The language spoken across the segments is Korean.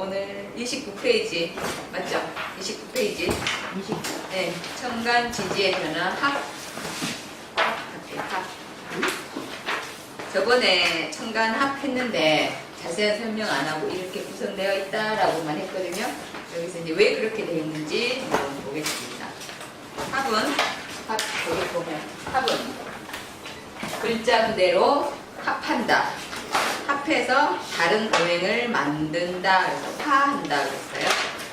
오늘 29페이지 맞죠? 29페이지. 20. 네, 청간 지지의 변화 합. 저번에 청간 합 했는데 자세한 설명 안 하고 이렇게 구성되어 있다라고만 했거든요. 여기서 이제 왜 그렇게 되어 있는지 한번 보겠습니다. 합은 여기 보면 합은 글자 그대로 합한다. 합해서 다른 오행을 만든다. 그래서 화한다 그랬어요.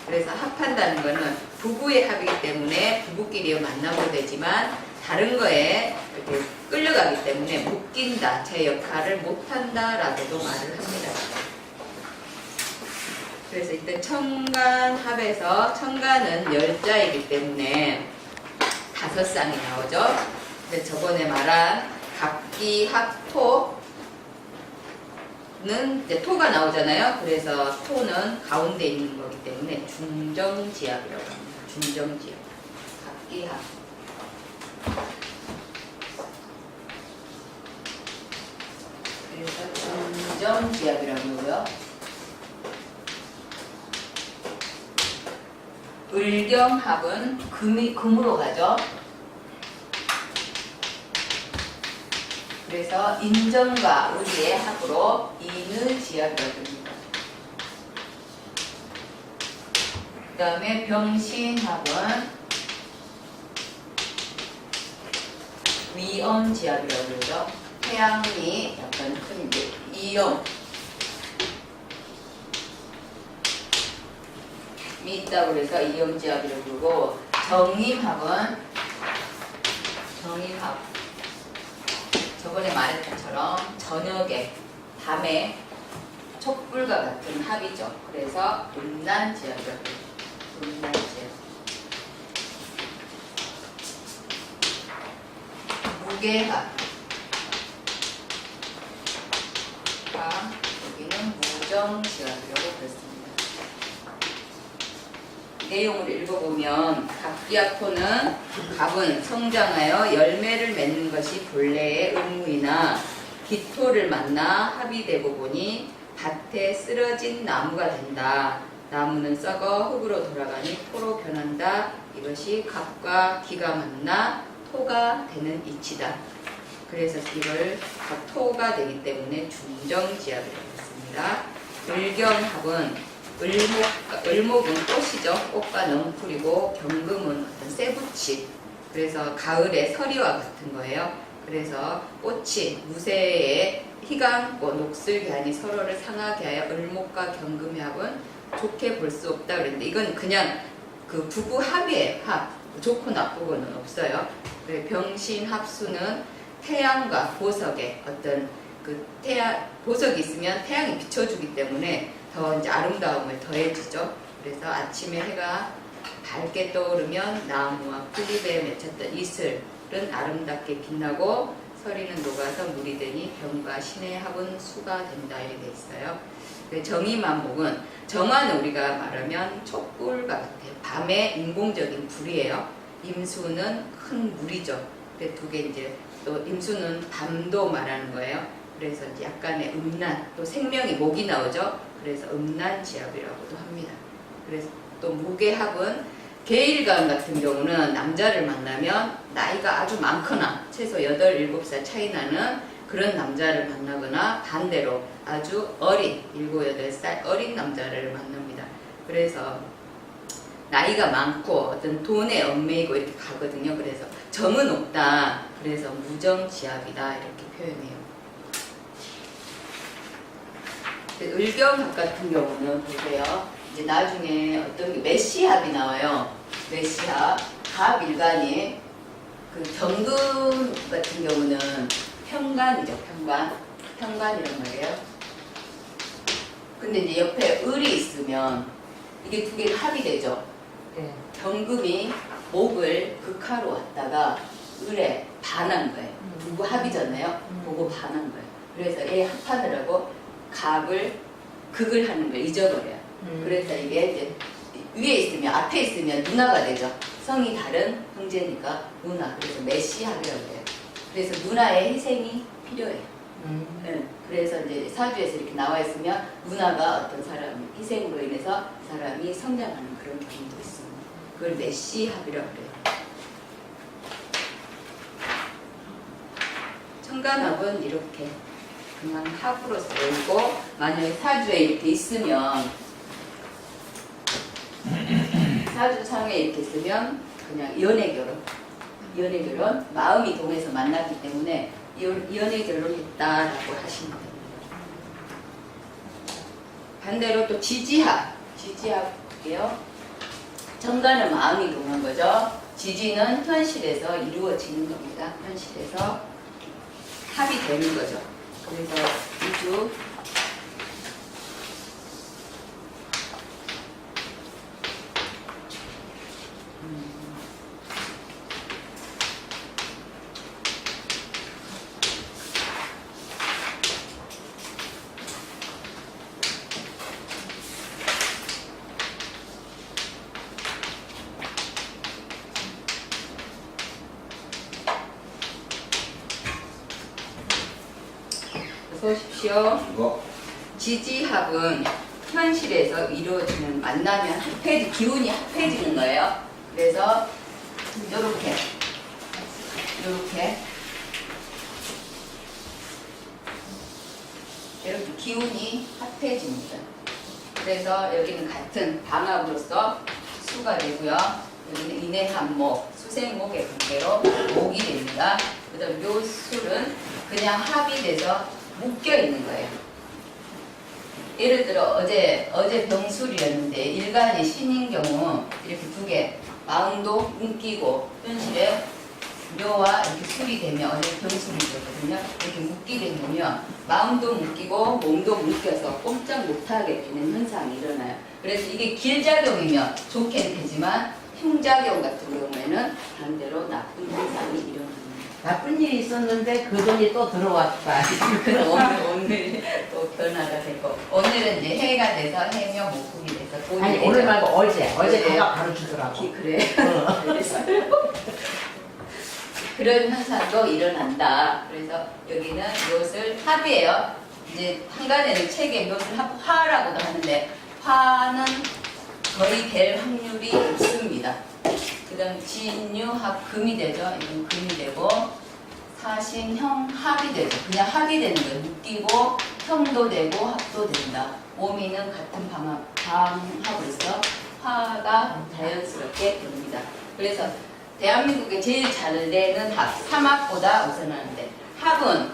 그래서 합한다는 거는 부부의 합이기 때문에 부부끼리 만나도 되지만 다른 거에 이렇게 끌려가기 때문에 묶인다. 제 역할을 못한다 라고도 말을 합니다. 그래서 일단 청간합에서 청간은 열자이기 때문에 5쌍이 나오죠. 근데 저번에 말한 갑기합토 는 이제 토가 나오잖아요. 그래서 토는 가운데 있는 거기 때문에 중정지압이라고 합니다. 중정지압. 갑기합. 그래서 중정지압이라고 하고요. 을경합은 금으로 가죠. 그래서 인정과 을의 합으로 인의지압이라고 합니다. 그 다음에 병신합은 위엄지압이라고 그러죠. 태양이 약간 큰 이제 이엄이 있다고 그래서 이엄지압이라고 그러고, 정임합은 정임합 저번에 말했던 것처럼 저녁에 밤에 촛불과 같은 합이죠. 그래서 음란지압이라고 해요. 음란지압. 무게합. 여기는 무정지압이라고 그랬습니다. 내용을 읽어보면 갑기합토는 갑은 성장하여 열매를 맺는 것이 본래의 의무이나 기토를 만나 합이 되고 보니 밭에 쓰러진 나무가 된다. 나무는 썩어 흙으로 돌아가니 토로 변한다. 이것이 갑과 기가 만나 토가 되는 이치다. 그래서 이걸 토가 되기 때문에 중정지압이라고 했습니다. 을경합은 을목은 꽃이죠. 꽃과 넝쿨이고 경금은 어떤 쇠붙이. 그래서 가을의 서리와 같은 거예요. 그래서 꽃이 무쇠의 희감고 녹슬게 서로를 상하게 하여 을목과 경금의 합은 좋게 볼 수 없다 그랬는데, 이건 그냥 그 부부 합이에요. 합. 좋고 나쁘고는 없어요. 병신합수는 태양과 보석의 어떤 그 보석이 있으면 태양이 비춰주기 때문에 더 이제 아름다움을 더해주죠. 그래서 아침에 해가 밝게 떠오르면 나무와 풀잎에 맺혔던 이슬은 아름답게 빛나고 서리는 녹아서 물이 되니 병과 신의 합은 수가 된다. 이렇게 돼 있어요. 정의만목은 정화는 우리가 말하면 촛불과 같아요. 밤의 인공적인 불이에요. 임수는 큰 물이죠. 두 개 이제 또 임수는 밤도 말하는 거예요. 그래서 이제 약간의 음란, 또 생명이 목이 나오죠. 그래서 음란지압이라고도 합니다. 그래서 또 무게합은 계일간 같은 경우는 남자를 만나면 나이가 아주 많거나 최소 8, 7살 차이 나는 그런 남자를 만나거나 반대로 아주 어린 7, 8살 어린 남자를 만납니다. 그래서 나이가 많고 어떤 돈에 얽매이고 이렇게 가거든요. 그래서 정은 없다. 그래서 무정지압이다. 이렇게 표현해요. 을경합 같은 경우는 보세요. 이제 나중에 어떤 게 메시합이 나와요. 메시합, 갑일간이 그 경금 같은 경우는 평간이죠. 평간이란 말이에요. 근데 이제 옆에 을이 있으면 이게 두 개가 합이 되죠. 네. 경금이 목을 극하로 왔다가 을에 반한 거예요. 누구 합이잖아요. 보고 반한 거예요. 그래서 얘 합하느라고 갑을 극을 하는 걸 잊어버려요. 그래서 이게 이제 위에 있으면 앞에 있으면 누나가 되죠. 성이 다른 형제니까 누나. 그래서 메시합이라고 해요. 그래서 누나의 희생이 필요해요. 네. 그래서 이제 사주에서 이렇게 나와 있으면 문화가 어떤 사람 희생으로 인해서 사람이 성장하는 그런 경우도 있습니다. 그걸 메시합이라고 그래요. 천간합은 이렇게 그냥 합으로서 열고, 만약에 사주에 이렇게 있으면 사주상에 이렇게 있으면 그냥 연애 결혼, 마음이 동해서 만났기 때문에 연애 결혼했다라고 하시면 됩니다. 반대로 또 지지합 볼게요. 천간은 마음이 동한 거죠. 지지는 현실에서 이루어지는 겁니다. 현실에서 합이 되는 거죠. 그래서 이주 보십시오. 지지합은 현실에서 이루어지는 만나면 기운이 합해지는 거예요. 그래서 이렇게 기운이 합해집니다. 그래서 여기는 같은 방합으로서 수가 되고요. 여기는 인해합목, 수생목의 관계로 목이 됩니다. 그 다음 요 술은 그냥 합이 돼서 묶여 있는 거예요. 예를 들어 어제 병술이었는데 일간이 신인 경우 이렇게 두 개, 마음도 묶이고 현실에 묘와 이렇게 술이 되면, 어제 병술이 있었거든요. 이렇게 묶이게 되면 마음도 묶이고 몸도 묶여서 꼼짝 못하게 되는 현상이 일어나요. 그래서 이게 길작용이면 좋게 되지만 흉작용 같은 경우에는 반대로 나쁜 현상이 일어납니다. 나쁜 일이 있었는데 그 돈이 또 들어왔다. 오늘 또 변화가 되고, 오늘은 이제 해가 돼서 해며 목국이 돼서 돈이 아니 되죠. 오늘 말고 어제 어제. 가가 바로 주더라고. 그래. 그런 현상도 일어난다. 그래서 여기는 묘술 합이에요. 이제 한간에는 책에 묘술 합 화라고도 하는데 화는 거의 될 확률이 없습니다. 그 다음 진유합 금이 되죠. 이건 금이 되고, 사신형 합이 되죠. 그냥 합이 되는 거예요. 묶이고 형도 되고 합도 된다. 오미는 같은 방합으로서 화가 자연스럽게 됩니다. 그래서 대한민국에 제일 잘 되는 합, 삼합보다 우선하는데, 합은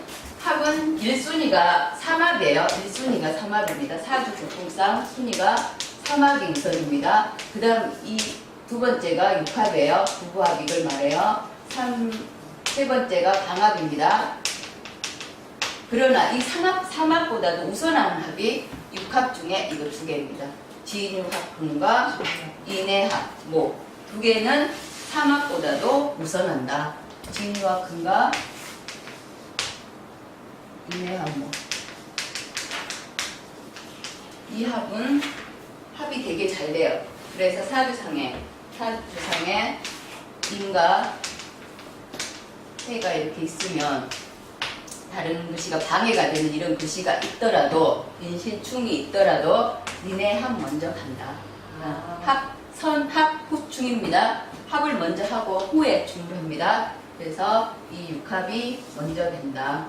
1순위가 삼합이에요. 1순위가 삼합입니다. 사주 조풍상 순위가 삼합이 우선입니다. 그 다음 이 두 번째가 육합이에요. 부부합 이걸 말해요. 세 번째가 방합입니다. 그러나 이 삼합보다도 우선하는 합이 육합 중에 이거 두 개입니다. 진유합 금과 인해합 목. 두 개는 삼합보다도 우선한다. 진유합 금과 인해합 목. 이 합이 되게 잘 돼요. 그래서 사주상에 인과 해가 이렇게 있으면 다른 글씨가 방해가 되는 이런 글씨가 있더라도, 인신충이 있더라도 니네 합 먼저 간다. 선합 후충입니다. 합을 먼저 하고 후에 충을 합니다. 그래서 이 육합이 먼저 된다.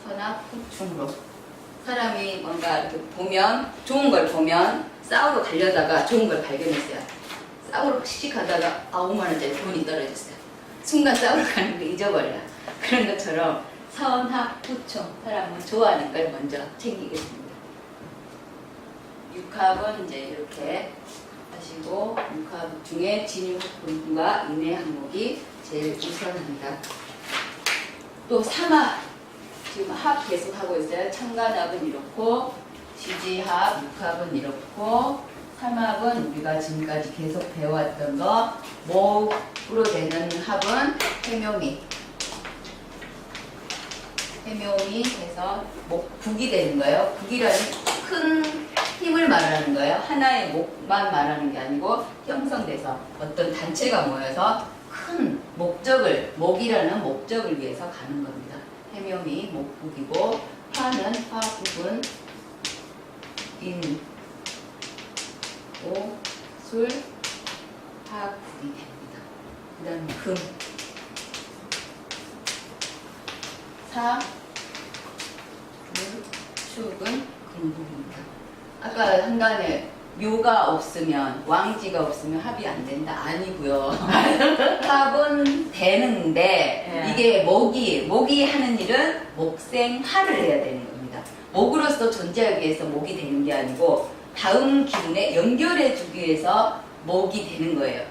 선합 후충으로. 사람이 뭔가 이렇게 보면, 좋은 걸 보면 싸우러 가려다가 좋은 걸 발견했어요. 싸우러 씩씩 가다가 5만원짜리 돈이 떨어졌어요. 순간 싸우러 가는 거 잊어버려요. 그런 것처럼 선합 후충, 사람은 좋아하는 걸 먼저 챙기게 됩니다. 육합은 이제 이렇게 하시고, 육합 중에 진유합과 인해합목이 제일 우선한다. 또 삼합, 지금 합 계속 하고 있어요. 천간합은 이렇고, 지지합, 육합은 이렇고, 삼합은 우리가 지금까지 계속 배워왔던 거, 목으로 되는 합은 해묘미 해서 목국이 되는 거예요. 국이라는 큰 힘을 말하는 거예요. 하나의 목만 말하는 게 아니고 형성돼서 어떤 단체가 모여서 큰 목적을, 목이라는 목적을 위해서 가는 겁니다. 해묘미 목국이고, 화는 화 부분 인, 오, 술, 화 국이 됩니다. 그 다음에 금, 사, 물, 축은 금국입니다. 아까 한간에 묘가 없으면 왕지가 없으면 합이 안 된다 아니고요. 합은 되는데 예. 이게 목이 하는 일은 목생화를 해야 되는 겁니다. 목으로서 존재하기 위해서 목이 되는 게 아니고 다음 기운에 연결해 주기 위해서 목이 되는 거예요.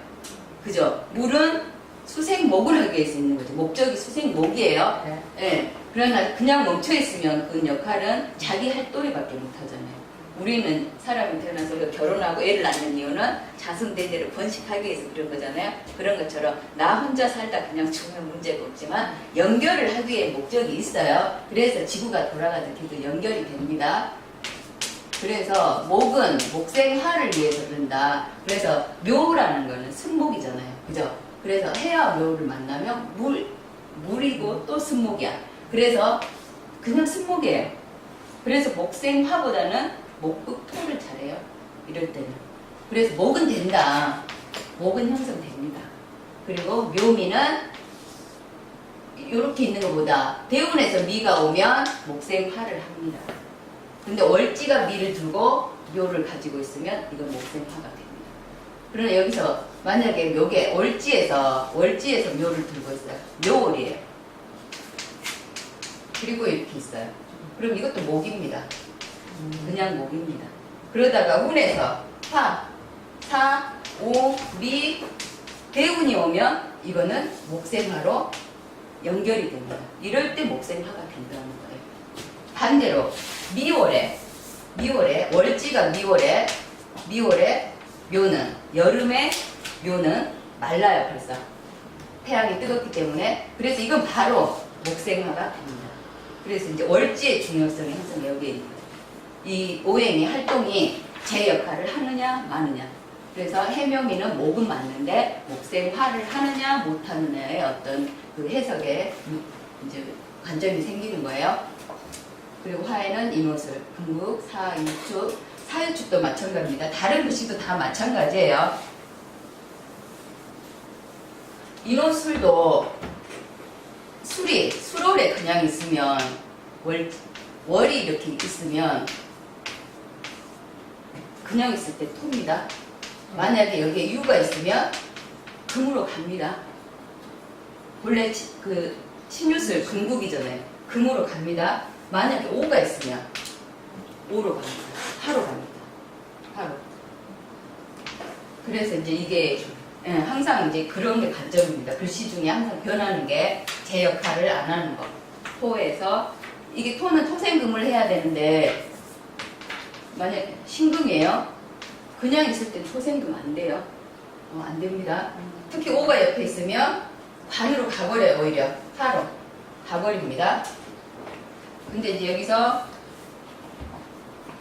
그죠? 물은 수생목을 하기 위해서 있는 거죠. 목적이 수생목이에요. 네. 예. 그러나 그냥 멈춰 있으면 그 역할은 자기 활동에밖에 못 하잖아요. 우리는 사람이 태어나서 결혼하고 애를 낳는 이유는 자손대대로 번식하기 위해서 그런 거잖아요. 그런 것처럼 나 혼자 살다 그냥 죽으면 문제가 없지만 연결을 하기 위해 목적이 있어요. 그래서 지구가 돌아가는 길도 연결이 됩니다. 그래서 목은 목생화를 위해서 그런다. 그래서 묘라는 거는 순목이잖아요. 그죠? 그래서 해와 묘를 만나면 물이고 또 순목이야. 그래서 그냥 순목이에요. 그래서 목생화보다는 목극토를 잘해요. 이럴 때는. 그래서 목은 된다. 목은 형성됩니다. 그리고 묘미는 이렇게 있는 것보다 대운에서 미가 오면 목생화를 합니다. 근데 월지가 미를 두고 묘를 가지고 있으면 이건 목생화가 됩니다. 그러나 여기서 만약에 묘게 월지에서 묘를 들고 있어요. 묘월이에요. 그리고 이렇게 있어요. 그럼 이것도 목입니다. 그냥 목입니다. 그러다가 운에서 화, 사, 오, 미, 대운이 오면 이거는 목생화로 연결이 됩니다. 이럴 때 목생화가 된다는 거예요. 반대로 미월에 월지가 미월에 묘는 여름에 묘는 말라요. 벌써 태양이 뜨겁기 때문에. 그래서 이건 바로 목생화가 됩니다. 그래서 이제 월지의 중요성이 항상 여기에 있는 거예요. 이 오행의 활동이 제 역할을 하느냐 마느냐. 그래서 해묘미는 목은 맞는데 목생화를 하느냐 못하느냐의 어떤 그 해석에 이제 관점이 생기는 거예요. 그리고 화에는 인호술, 금국, 사유축, 사유축도 마찬가지입니다. 다른 글씨도 다 마찬가지예요. 인호술도 술월에 그냥 있으면 월이 이렇게 있으면 그냥 있을 때 토입니다. 만약에 여기에 유가 있으면 금으로 갑니다. 원래 그 신유술 금국이잖아요. 금으로 갑니다. 만약에 오가 있으면 오로 갑니다. 화로 갑니다. 화로. 그래서 이제 이게 항상 이제 그런 게 관점입니다. 글씨 중에 항상 변하는 게 제 역할을 안 하는 거. 토에서 이게 토는 토생금을 해야 되는데 만약에 신금이에요. 그냥 있을 땐 토생금 안 돼요. 안 됩니다. 특히 오가 옆에 있으면 관으로 가버려요. 오히려 화로 가버립니다. 근데 이제 여기서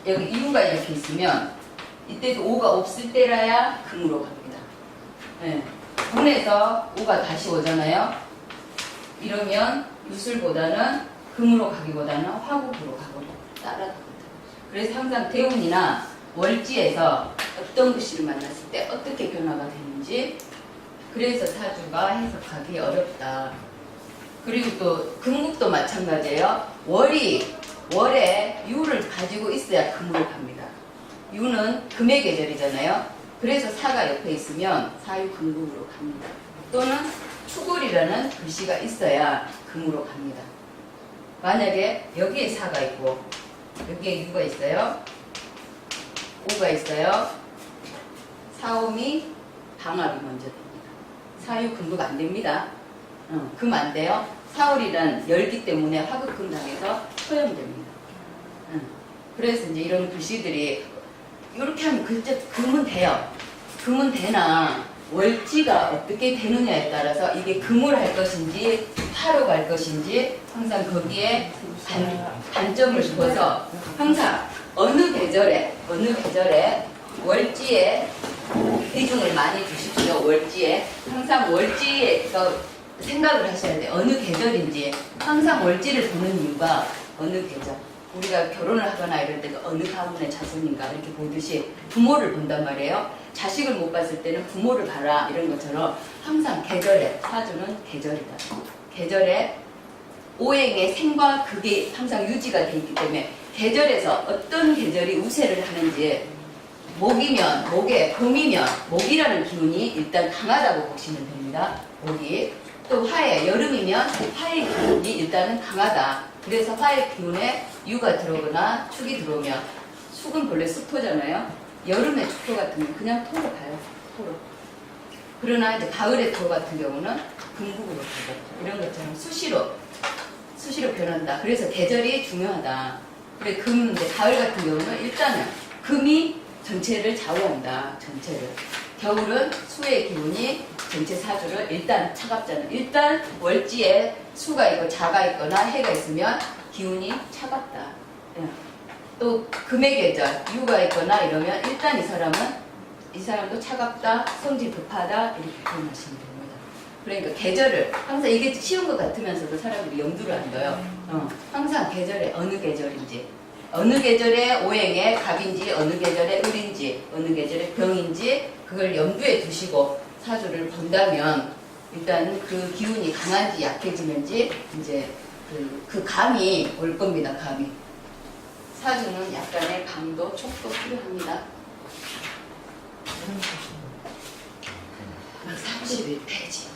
여기 이유가 이렇게 있으면 이때도 오가 없을 때라야 금으로 갑니다. 네. 운에서 오가 다시 오잖아요. 이러면 유술보다는 금으로 가기보다는 화국으로 가버려 따라갑니다. 그래서 항상 대운이나 월지에서 어떤 글씨를 만났을 때 어떻게 변화가 되는지 그래서 사주가 해석하기 어렵다. 그리고 또 금국도 마찬가지예요. 월에 유를 가지고 있어야 금으로 갑니다. 유는 금의 계절이잖아요. 그래서 사가 옆에 있으면 사유 금국으로 갑니다. 또는 추골이라는 글씨가 있어야 금으로 갑니다. 만약에 여기에 사가 있고 여기에 유가 있어요. 오가 있어요. 사오미 방합이 먼저 됩니다. 사유 금국 안 됩니다. 금 안 돼요. 사월이란 열기 때문에 화극금 당해서 소용됩니다. 그래서 이제 이런 글씨들이 이렇게 하면 글자 금은 돼요. 금은 되나 월지가 어떻게 되느냐에 따라서 이게 금을 할 것인지 화로 갈 것인지 항상 거기에 단점을 두어서 항상 어느 계절에 월지에 비중을 많이 두십시오. 월지에 항상 월지에서 생각을 하셔야 돼요. 어느 계절인지 항상 월지를 보는 이유가 어느 계절 우리가 결혼을 하거나 이럴 때도 어느 가문의 자손인가 이렇게 보듯이 부모를 본단 말이에요. 자식을 못 봤을 때는 부모를 봐라 이런 것처럼 항상 계절에 사주는 계절이다. 계절에 오행의 생과 극이 항상 유지가 돼 있기 때문에 계절에서 어떤 계절이 우세를 하는지 목이면 목에 봄이면 목이라는 기운이 일단 강하다고 보시면 됩니다. 목이 또 화해 여름이면 화의 기운이 일단은 강하다. 그래서 화의 기운에 유가 들어오거나 축이 들어오면 축은 본래 수토잖아요. 여름의 축토 같은 경우는 그냥 토로 가요. 토로. 그러나 이제 가을의 토 같은 경우는 금국으로 가고 이런 것처럼 수시로 변한다. 그래서 계절이 중요하다. 그래 이제 가을 같은 경우는 일단은 금이 전체를 좌우한다. 전체를. 겨울은 수의 기운이 전체 사주를 일단 차갑잖아요. 일단 월지에 수가 있고 자가 있거나 해가 있으면 기운이 차갑다. 예. 또 금의 계절, 유가 있거나 이러면 일단 이 사람도 차갑다, 성질 급하다 이렇게 표현하시면 됩니다. 그러니까 계절을 항상 이게 쉬운 것 같으면서도 사람들이 염두를 안 둬요. 항상 계절에 어느 계절인지 어느 계절에 오행에 갑인지 어느 계절에 을인지 어느 계절에 병인지 그걸 염두에 두시고 사주를 본다면 일단 그 기운이 강한지 약해지는지 이제 그 감이 올 겁니다. 감이. 사주는 약간의 감도 촉도 필요합니다. 31페이지입니다.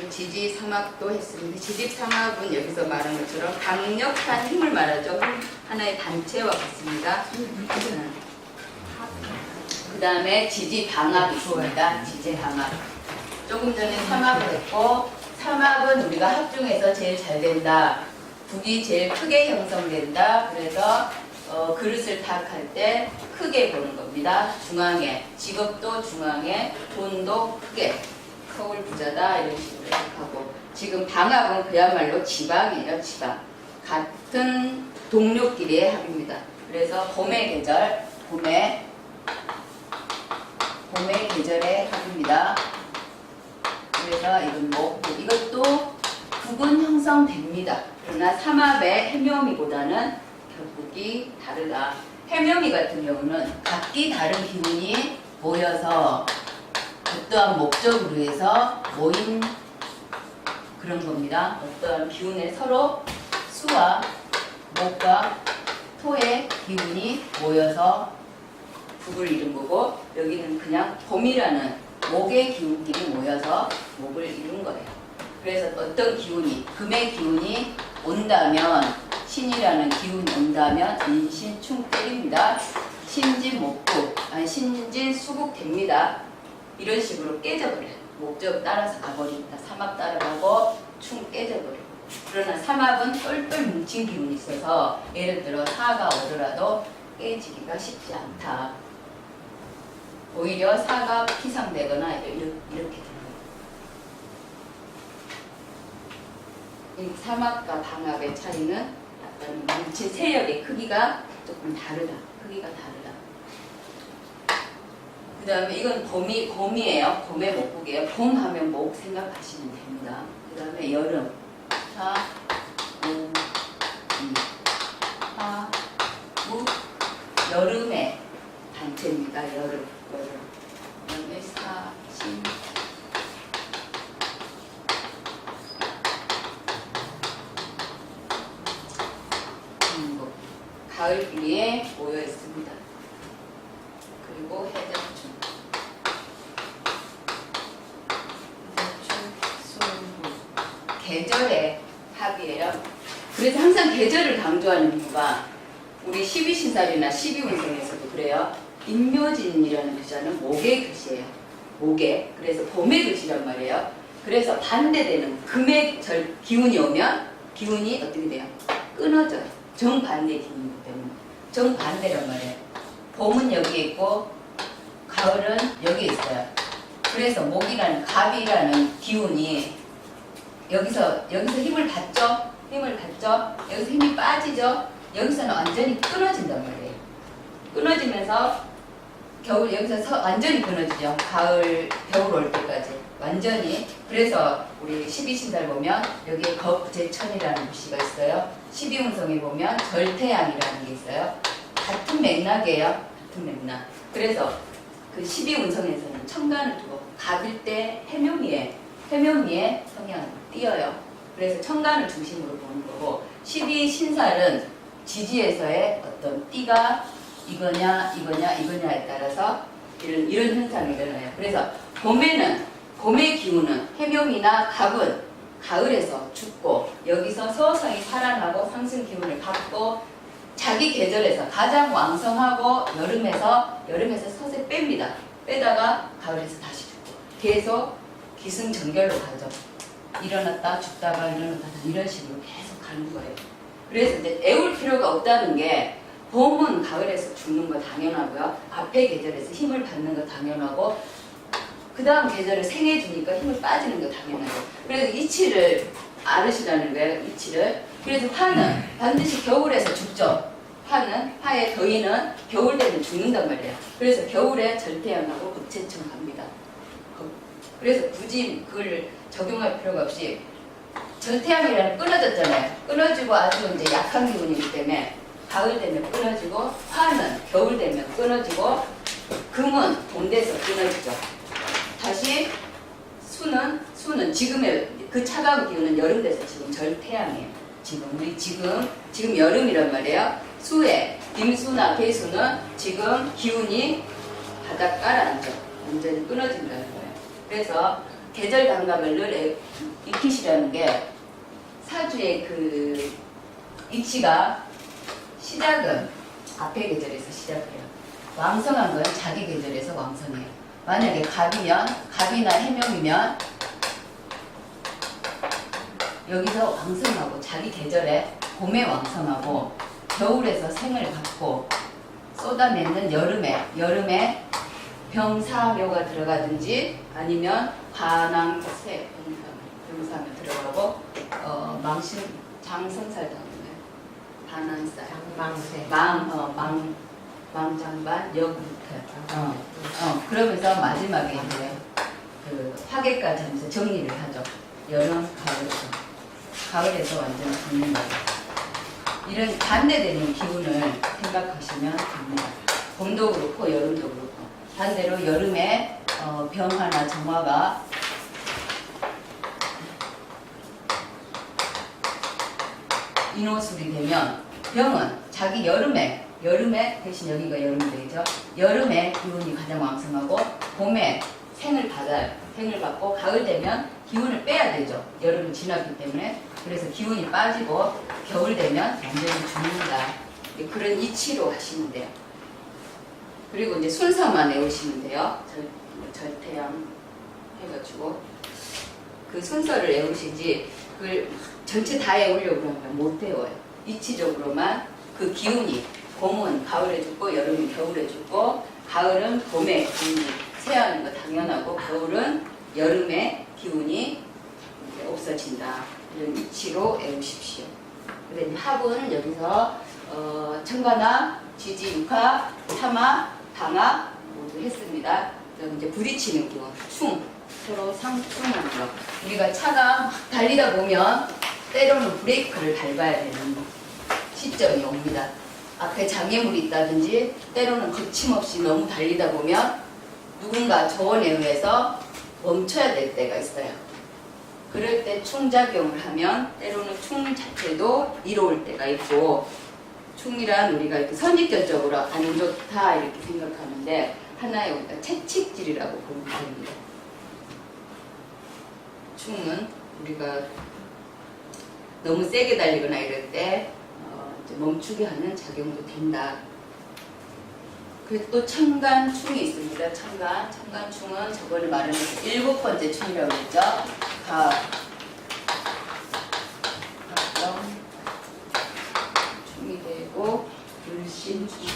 지지 삼합도 했습니다. 지지 삼합은 여기서 말한 것처럼 강력한 힘을 말하죠. 하나의 단체와 같습니다. 그 다음에 지지 방합이 있습니다. 지지 방합. 조금 전에 삼합을 했고 삼합은 우리가 합 중에서 제일 잘 된다. 북이 제일 크게 형성된다. 그래서 그릇을 탁할 때 크게 보는 겁니다. 중앙에 직업도 중앙에 돈도 크게 서울 부자다 이런 식으로 해석하고 지금 방합은 그야말로 지방이에요. 지방. 같은 동료끼리의 합입니다. 그래서 봄의 계절 봄의 계절의 합입니다. 그래서 이건 이것도 북은 형성됩니다. 그러나 삼합의 해묘미보다는 결국이 다르다. 해묘미 같은 경우는 각기 다른 기운이 모여서 어떠한 목적으로 해서 모인 그런 겁니다. 어떠한 기운에 서로 수와 목과 토의 기운이 모여서 북을 이룬 거고 여기는 그냥 봄이라는 목의 기운끼리 모여서 목을 이룬 거예요. 그래서 어떤 기운이 금의 기운이 온다면 신이라는 기운이 온다면 인신충 때립니다. 신진목국 아니 신진수국 됩니다. 이런 식으로 깨져버려요. 목적 따라서 가버립니다. 삼합 따라가고 충 깨져버리고. 그러나 삼합은 똘똘 뭉친 기운이 있어서 예를 들어 사가 오더라도 깨지기가 쉽지 않다. 오히려 사가 피상되거나 이렇게 되는 거예요. 삼합과 방합의 차이는 약간 뭉친 세력의 크기가 조금 다르다. 크기가 다르다. 그 다음에 이건 봄이에요. 봄의 목국이에요. 봄 하면 목 생각하시면 됩니다. 그 다음에 여름. 사, 오, 이, 화, 무. 여름의 단체입니다. 여름. 그 다음에 사, 신. 가을비에 모여 있습니다. 그리고 해대충, 계절의 합이에요. 그래서 항상 계절을 강조하는 이유가 우리 12신살이나 12운성에서도 그래요. 임묘진이라는 글자는 목의 글씨예요. 목의. 그래서 봄의 글씨란 말이에요. 그래서 반대되는 금의 기운이 오면 기운이 어떻게 돼요? 끊어져요. 정반대 기운이기 때문에. 정반대란 말이에요. 봄은 여기 있고 가을은 여기 있어요. 그래서 목이라는 갑이라는 기운이 여기서 힘을 받죠. 여기서 힘이 빠지죠. 여기서는 완전히 끊어진단 말이에요. 끊어지면서 여기서 완전히 끊어지죠. 겨울 올 때까지 완전히. 그래서 우리 12신달 보면 여기에 겁제천이라는 글씨가 있어요. 12운성에 보면 절태양이라는 게 있어요. 같은 맥락이에요. 같은 맥락. 그래서 그 12운성에서는 천간을 두고 갑일 때 해묘미에 성향을 띄어요. 그래서 천간을 중심으로 보는 거고 12신살은 지지에서의 어떤 띠가 이거냐에 따라서 이런 현상이 일어나요. 그래서 봄의 기운은 해묘미나 갑은 가을에서 죽고 여기서 서서히 살아나고 상승 기운을 받고 자기 계절에서 가장 왕성하고 여름에서 서서히 뺍니다. 빼다가 가을에서 다시 죽고 계속 기승전결로 가죠. 일어났다 죽다가 일어났다 이런 식으로 계속 가는 거예요. 그래서 이제 애울 필요가 없다는 게 봄은 가을에서 죽는 거 당연하고요. 앞에 계절에서 힘을 받는 거 당연하고 그 다음 계절을 생해 주니까 힘을 빠지는 거 당연하고 그래서 이치를 알으시라는 거예요. 이치를. 그래서 화는 반드시 겨울에서 죽죠. 화의 더위는 겨울 되면 죽는단 말이에요. 그래서 겨울에 절대양하고 급체충 갑니다. 그래서 굳이 그걸 적용할 필요가 없이 절태양이라는 끊어졌잖아요. 끊어지고 아주 이제 약한 기운이기 때문에 가을 되면 끊어지고 화는 겨울 되면 끊어지고 금은 봄돼서 끊어지죠. 다시 수는 지금의 그 차가운 기운은 여름 돼서 지금 절태양이에요. 지금 여름이란 말이에요. 수에 임수나 개수는 지금 기운이 바닥 깔아앉죠. 완전히 끊어진다는 거예요. 그래서 계절 감각을 늘 익히시라는 게 사주의 그 이치가 시작은 앞에 계절에서 시작해요. 왕성한 건 자기 계절에서 왕성해요. 만약에 갑이나 해명이면 여기서 왕성하고 자기 계절에 봄에 왕성하고 겨울에서 생을 갖고 쏟아내는 여름에 병사묘가 들어가든지 아니면 반항세 병사묘 들어가고 장성살 나오나요? 반항살 망장반 여구태 그러면서 마지막에 이제 그 화개까지 하면서 정리를 하죠. 여름 가을에서 완전 죽는 거예요. 이런 반대되는 기운을 생각하시면 됩니다. 봄도 그렇고 여름도 그렇고 반대로 여름에 병화나 정화가 인호술이 되면 병은 자기 여름에 대신 여기가 여름이 되죠. 여름에 기운이 가장 왕성하고 봄에 생을 받아요. 생을 받고 가을 되면 기운을 빼야 되죠. 여름이 지났기 때문에. 그래서 기운이 빠지고 겨울 되면 완전히 죽는다. 그런 이치로 하시면 돼요. 그리고 이제 순서만 외우시면 돼요. 절태양 해가지고 그 순서를 외우시지 그걸 전체 다 외우려고 그러면 못 외워요. 이치적으로만 그 기운이 봄은 가을에 죽고 여름은 겨울에 죽고 가을은 봄에 기운이 쇠하는 거 당연하고 겨울은 여름에 기운이 없어진다. 이런 이치로 외우십시오. 그다음에 합은 여기서 천간화, 지지, 육화, 삼화, 방화 모두 했습니다. 그럼 이제 부딪히는 기운, 서로 상충하는 거. 우리가 차가 막 달리다 보면 때로는 브레이크를 밟아야 되는 시점이 옵니다. 앞에 장애물이 있다든지 때로는 거침없이 너무 달리다 보면 누군가 조언에 의해서 멈춰야 될 때가 있어요. 그럴 때 충작용을 하면 때로는 충 자체도 이로울 때가 있고 충이란 우리가 이렇게 선입견적으로 안 좋다 이렇게 생각하는데 하나의 우리가 채찍질이라고 보면 됩니다. 충은 우리가 너무 세게 달리거나 이럴 때 이제 멈추게 하는 작용도 된다. 그리고 또 천간충이 있습니다. 천간충은 저번에 말한 7번째 충이라고 했죠. 충이 되고 불신충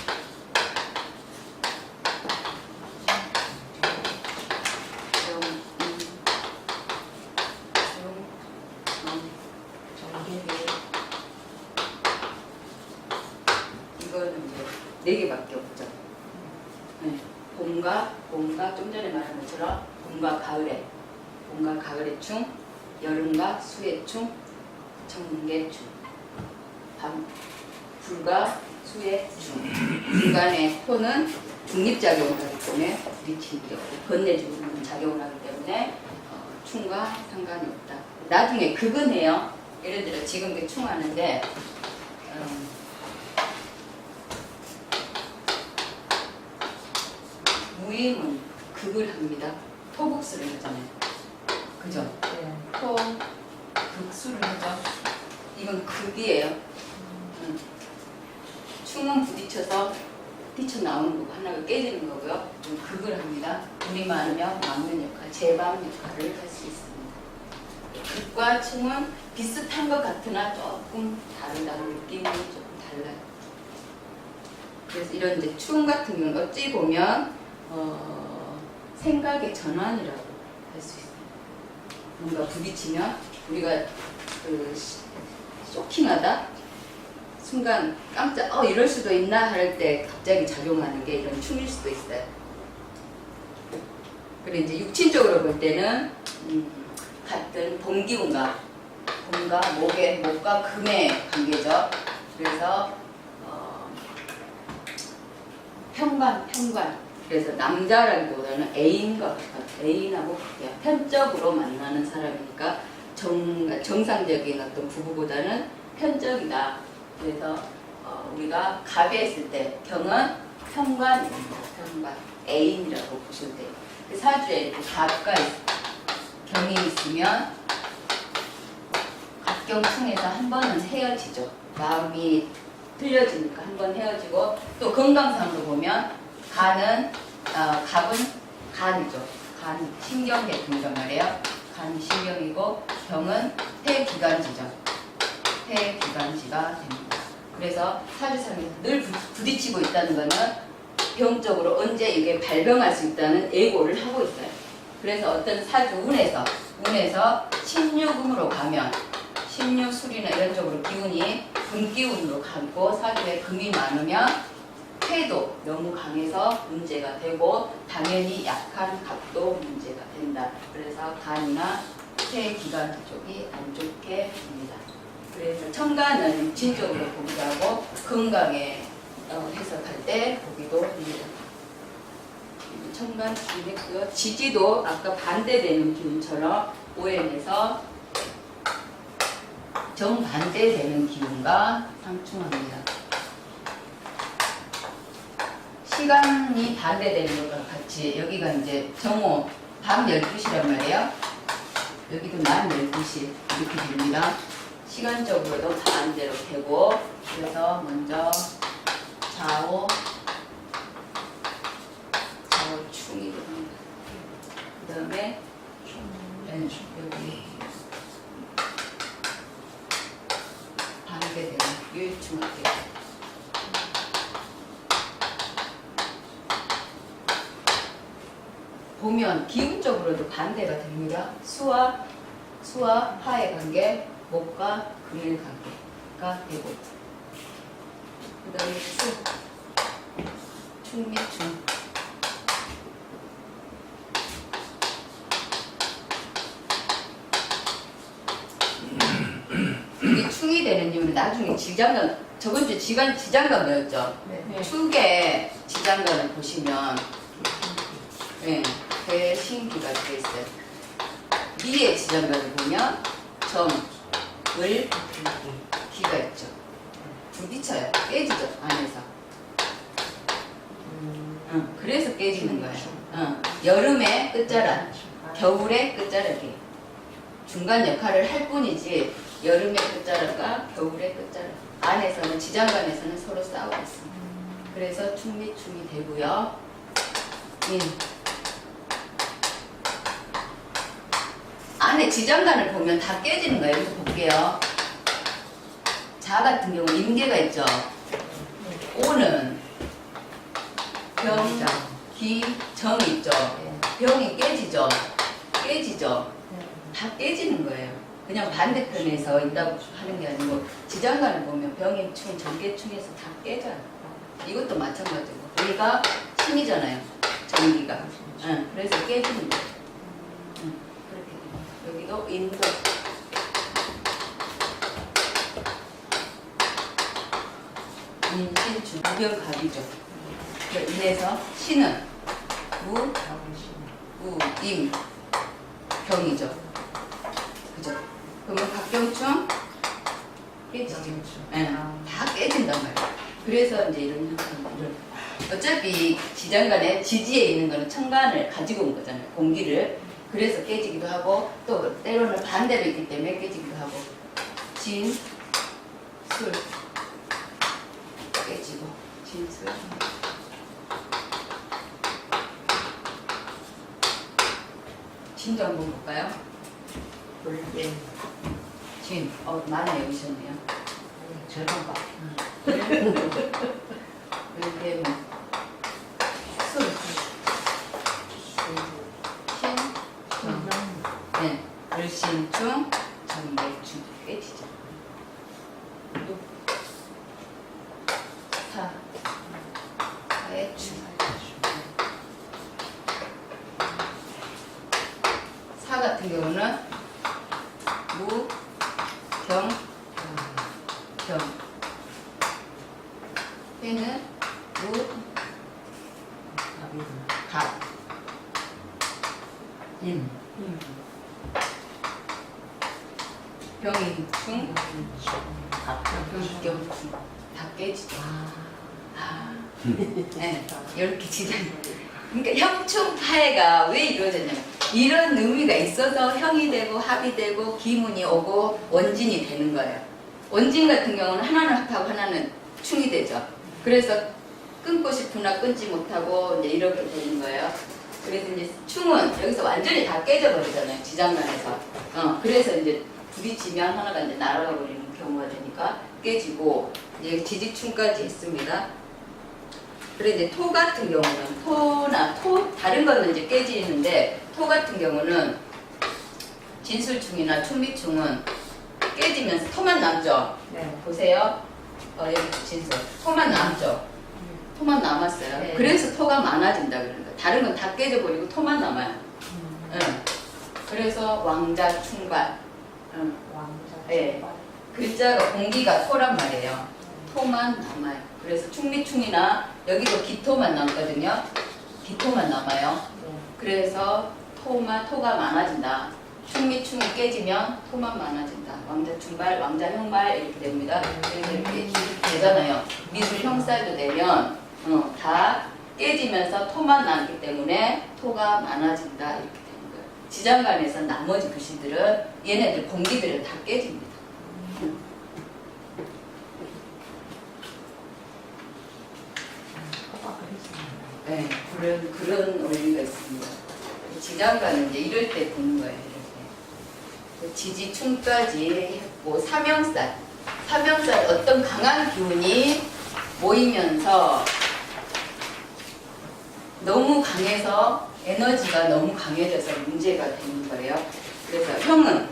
이거는 이제 4개밖에 없죠. 네. 봄과 좀 전에 말한 것처럼 봄과 가을의 충, 여름과 수의 충, 청개충 불과 수의 중. 중간에 토는 중립작용을 하기 때문에 부딪히기 없고 건네주는 작용을 하기 때문에 충과 상관이 없다. 나중에 극은 해요. 예를 들어 지금 충하는데 무임은 극을 합니다. 토국수를 하잖아요. 그죠? 토 극수를 하죠. 이건 극이에요. 충은 부딪혀서 뛰쳐나오는 거고 하나가 깨지는 거고요. 좀 극을 합니다. 물이 많으면 막는 역할, 제방 역할을 할 수 있습니다. 극과 충은 비슷한 것 같으나 조금 다르다는 느낌이 조금 달라요. 그래서 이런 이제 충 같은 경우는 어찌 보면 생각의 전환이라고 할 수 있어요. 뭔가 부딪히면 우리가 쇼킹하다? 순간 깜짝 이럴 수도 있나 할 때 갑자기 작용하는 게 이런 충일 수도 있어요. 그리고 이제 육친적으로 볼 때는 같은 봄기운과 목과 금의 관계죠. 그래서 편관. 그래서 남자라기보다는 애인하고 편적으로 만나는 사람이니까 정상적인 어떤 부부보다는 편적이다. 그래서 우리가 갑에 때 경은 편관입니다. 편관. 애인이라고 보시면 돼요. 사주에 이렇게 갑과 경이 있으면 갑경충에서 한 번은 헤어지죠. 마음이 틀려지니까 한 번 헤어지고 또 건강상으로 보면 갑은 간이죠. 간 신경계통이란 말이에요. 간 신경이고 경은 폐기관지죠. 폐기관지가 됩니다. 그래서 사주상에서 늘 부딪히고 있다는 것은 병적으로 언제 이게 발병할 수 있다는 예고를 하고 있어요. 그래서 어떤 사주 운에서 신유금으로 가면 신유술이나 이런 쪽으로 기운이 금기운으로 가고 사주에 금이 많으면 폐도 너무 강해서 문제가 되고 당연히 약한 갑도 문제가 된다. 그래서 간이나 폐기관 쪽이 안 좋게 됩니다. 그래서 천간은 육친적으로 보기도 하고 건강에 해석할 때 보기도 합니다. 천간 기운했고요. 지지도 아까 반대되는 기운처럼 오행에서 정반대되는 기운과 상충합니다. 시간이 반대되는 것과 같이 여기가 이제 정오 밤 12시란 말이에요. 여기도 낮 12시 이렇게 됩니다. 시간적으로도 반대로 되고 그래서 먼저 좌우 충이 됩니다. 그 다음에 여기 반대되는 유일충합니다. 보면 기운적으로도 반대가 됩니다. 수와 화의 관계, 목과 금의 관계가 되고 그 다음에 충 및 충. 이게 충이 되는 이유는 나중에 지장간, 저번 주 지장간 배웠죠? 네. 축의 지장간을 보시면 네, 대신기가 되어있어요. 미의 지장간을 보면 점, 을, 기가 있죠. 부딪혀요. 깨지죠, 안에서. 그래서 깨지는 거예요. 여름의 끝자락, 겨울의 끝자락이 중간 역할을 할 뿐이지 여름의 끝자락과 겨울의 끝자락 안에서는 지장간에서는 서로 싸우고 있습니다. 그래서 충 및 충이 되고요. 안에 지장간을 보면 다 깨지는 거예요. 여기서 볼게요. 자 같은 경우 임계가 있죠. 오는 병, 기, 정이 있죠. 병이 깨지죠. 다 깨지는 거예요. 그냥 반대편에서 있다고 하는 게 아니고 지장간을 보면 병의 충, 정계충에서 다 깨져요. 이것도 마찬가지고 우리가 신이잖아요. 정기가. 그래서 깨지는 거예요. 그렇게 됩니다. 여기도 인도 진신충 무병갑이죠. 그로 인해서 신은 무, 임, 병이죠. 그죠? 그러면 각병충 깨지죠. 네, 다 깨진단 말이에요. 그래서 이제 이런 현상들을 어차피 지장간에 지지에 있는 거는 천간을 가지고 온 거잖아요. 공기를. 그래서 깨지기도 하고 또 때로는 반대로 있기 때문에 깨지기도 하고 진, 술 깨지고 진술 진도 한번 볼까요? 볼게. 진, 많이 외우셨네요. 절반 봐. 이렇게 술, 신, 네, 을신충, 정맥충 깨지죠. 또 사, 사해충. 사 같은 경우는 무, 병, 병. 해는 무, 갑, 인. 병인충, 병경충 다 깨지죠. 네, 이렇게 지장이. 그러니까 형충파해가 왜 이루어졌냐면 이런 의미가 있어서 형이 되고 합이 되고 기문이 오고 원진이 되는 거예요. 원진 같은 경우는 하나는 합하고 하나는 충이 되죠. 그래서 끊고 싶으나 끊지 못하고 이제 이렇게 되는 거예요. 그래서 이제 충은 여기서 완전히 다 깨져버리잖아요. 지장간에서. 그래서 이제 부딪히면 하나가 이제 날아가 버리는 경우가 되니까 깨지고 이제 지지충까지 있습니다. 그래 이제 토 같은 경우는 다른 거는 이제 깨지는데 토 같은 경우는 진술충이나 충미충은 깨지면서 토만 남죠. 네. 보세요. 여기 진술 토만 남죠. 토만 남았어요. 네. 그래서 토가 많아진다 그러는 거예요. 다른 건 다 깨져버리고 토만 남아요. 응. 그래서 왕자 충발. 응. 네. 글자가 공기가 토란 말이에요. 토만 남아요. 그래서 충미충이나 여기도 기토만 남거든요. 기토만 남아요. 그래서 토가 많아진다. 충미충이 깨지면 토만 많아진다. 왕자 충발, 왕자 형발 이렇게 됩니다. 그래서 이렇게 되잖아요. 미술 형살도 되면 다 깨지면서 토만 남기 때문에 토가 많아진다 이렇게 되는 거예요. 지장간에서 나머지 글씨들은 얘네들 공기들은 다 깨집니다. 네, 그런 원리가 있습니다. 지장간은 이제 이럴 때 보는 거예요. 이렇게. 지지충까지 했고 삼형살 어떤 강한 기운이 모이면서 너무 강해서 에너지가 너무 강해져서 문제가 되는 거예요. 그래서 형은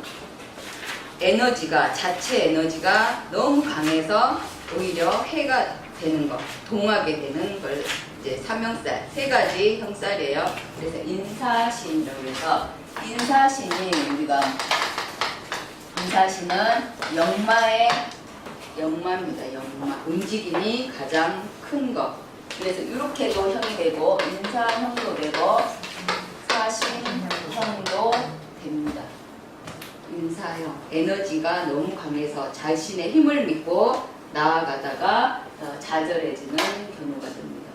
자체 에너지가 너무 강해서 오히려 해가 되는 거, 동하게 되는 걸 이제 삼형살, 세 가지 형살이에요. 그래서 인사신이라고 해서 인사신은 영마입니다. 영마. 움직임이 가장 큰 거. 그래서 이렇게도 형이 되고 인사형도 되고 사신형도 됩니다. 인사형. 에너지가 너무 강해서 자신의 힘을 믿고 나아가다가 좌절해지는 경우가 됩니다.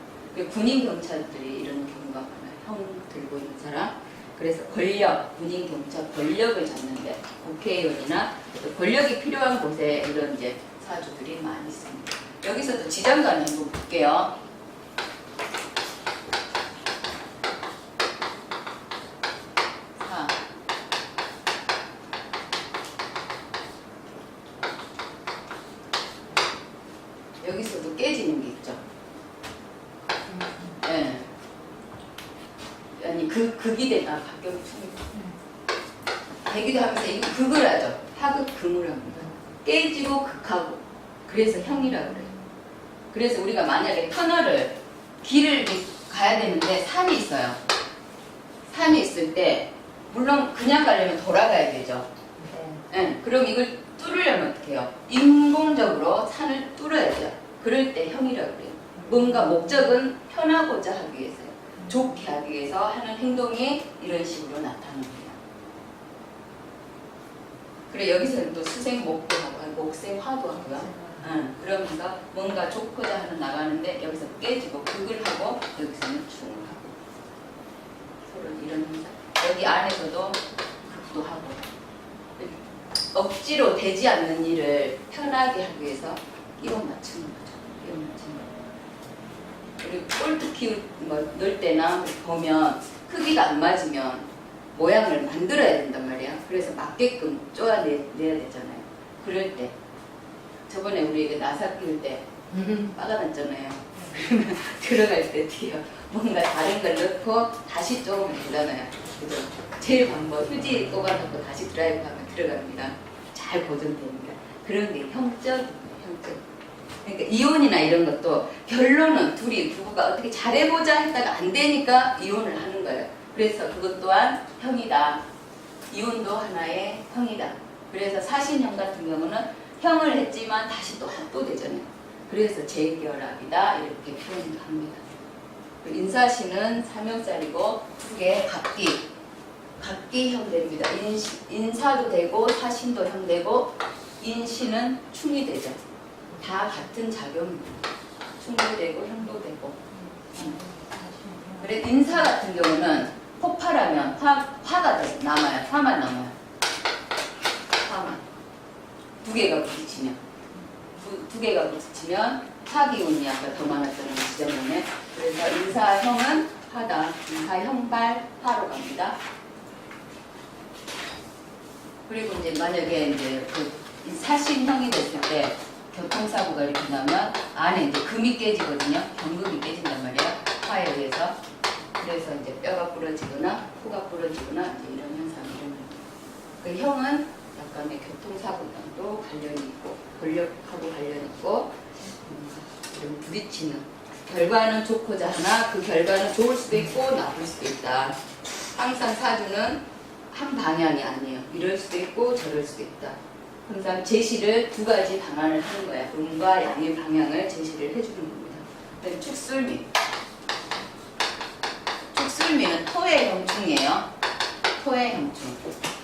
군인 경찰들이 이런 경우가 많아요. 형 들고 있는 사람. 그래서 군인 경찰 권력을 잡는데 국회의원이나 권력이 필요한 곳에 이런 이제 사주들이 많이 있습니다. 여기서도 지장간을 한번 볼게요. 여기서도 깨지는 게 있죠. 네. 아니 극이 되나 박경충이 되기도 하면서 이거 극을 하죠. 하극금을 합니다. 깨지고 극하고 그래서 형이라고 그래요. 그래서 우리가 만약에 길을 가야 되는데 산이 있어요. 산이 있을 때 물론 그냥 가려면 돌아가야 되죠. 네. 그럼 이걸 뚫으려면 어떻게 해요? 인공적으로 산을 뚫어야 돼요. 그럴 때 형이라고 그래요. 뭔가 목적은 편하고자 하기 위해서요. 좋게 하기 위해서 하는 행동이 이런 식으로 나타나는 거예요. 그래 여기서는 또 수생목도 하고 목생화도 하고요. 그러면서 뭔가 좋고자 하는 나가는데 여기서 깨지고 극을 하고 여기서는 충을 하고 서로 이런 행사. 여기 안에서도 극도 하고 억지로 되지 않는 일을 편하게 하기 위해서 이건 맞추는 거죠. 이건 맞추는 거. 그리고 골프 넣을 때나 보면 크기가 안 맞으면 모양을 만들어야 된단 말이야. 그래서 맞게끔 쪼아내야 되잖아요. 그럴 때 저번에 우리 나사 끼울 때 빠가났잖아요. 그러면 들어갈 때 뒤에 뭔가 다른 걸 넣고 다시 쪼으면 되잖아요. 그죠? 제일 방법 휴지 꼽아놓고 다시 드라이브 하면 들어갑니다. 잘 고정됩니다. 그런 게 형적입니다. 형적. 그러니까 이혼이나 이런 것도 결론은 둘이 부부가 어떻게 잘해보자 했다가 안 되니까 이혼을 하는 거예요. 그래서 그것 또한 형이다. 이혼도 하나의 형이다. 그래서 사신형 같은 경우는 형을 했지만 다시 또 합도되잖아요. 그래서 재결합이다 이렇게 표현을 합니다. 인사신은 사명살이고 그게 각기 형됩니다. 인사도 되고 사신도 형되고 인신은 충이 되죠. 다 같은 작용입니다. 충도 되고 형도 되고. 그래 인사 같은 경우는 폭발하면 화가 남아요. 화만 남아요. 화만. 두 개가 부딪히면 두 개가 부딪히면 화기운이 아까 더 많았다는 거 지점에. 그래서 인사형은 화다. 인사형발 화로 갑니다. 그리고 이제 만약에 이제 그 사신형이 됐을 때 교통사고가 이렇게 나면 안에 이제 금이 깨지거든요. 경금이 깨진단 말이에요. 화에 의해서. 그래서 이제 뼈가 부러지거나 코가 부러지거나 이제 이런 현상이 일어납니다. 그 형은 약간의 교통사고랑도 관련이 있고 권력하고 관련이 있고 이런 부딪히는 결과는 좋고자 하나 그 결과는 좋을 수도 있고 나쁠 수도 있다. 항상 사주는 한 방향이 아니에요. 이럴 수도 있고 저럴 수도 있다. 항상 제시를 두 가지 방안을 하는 거야. 음과 양의 방향을 제시를 해주는 겁니다. 그다음에 축술미. 축술미는 토의 형충이에요. 토의 형충.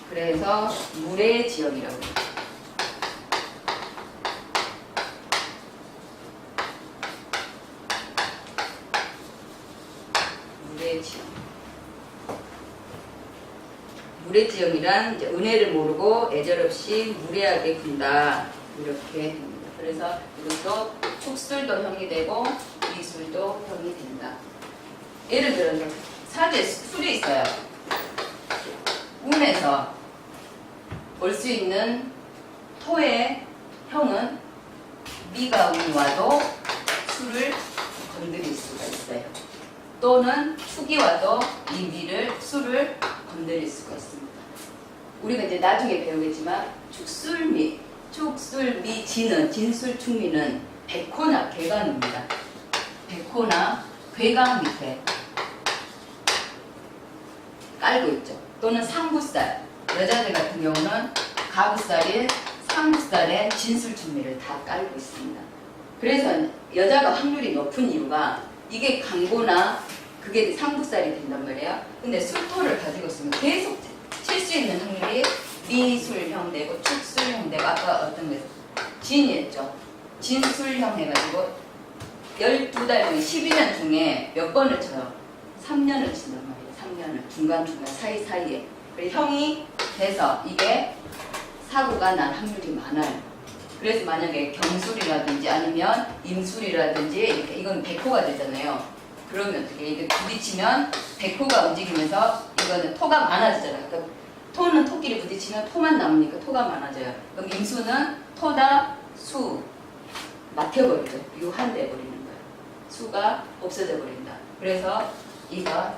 그래서 물의 지역이라고 해요. 물의 지역. 물의 지역이란 이제 은혜를 모르고 애절없이 무례하게 군다. 이렇게 됩니다. 그래서 이것도 축술도 형이 되고 미술도 형이 된다. 예를 들어서 사주에 술이 있어요. 운에서 올 수 있는 토의 형은 미가 운이 와도 술을 건드릴 수가 있어요. 또는 축이 와도 이 미를 술을 건드릴 수가 있습니다. 우리가 이제 나중에 배우겠지만 축술미, 지는 진술축미는 백호나 개간입니다. 백호나 괴강 밑에 깔고 있죠. 또는 상부살, 여자들 같은 경우는 가부살인 상부살에 진술축미를 다 깔고 있습니다. 그래서 여자가 확률이 높은 이유가 이게 강보나 그게 상부살이 된단 말이에요. 근데 술토를 가지고 있으면 계속 칠 수 있는 확률이 미술형 되고 축술형 되고 아까 어떤 게 진이었죠. 진술형 해가지고 12달 중에 12년 중에 몇 번을 쳐요? 3년을 친단 말이에요. 3년을 중간중간 사이사이에. 그래서 형이 돼서 이게 사고가 날 확률이 많아요. 그래서 만약에 경술이라든지 아니면 임술이라든지 이렇게 이건 백호가 되잖아요. 그러면 어떻게 이게 부딪히면 백호가 움직이면서 이거는 토가 많아지잖아요. 그러니까 토는 토끼리 부딪히면 토만 남으니까 토가 많아져요. 그럼 임수는 토다 수 막혀버리죠. 유한돼 버리는 거예요. 수가 없어져 버린다. 그래서 이가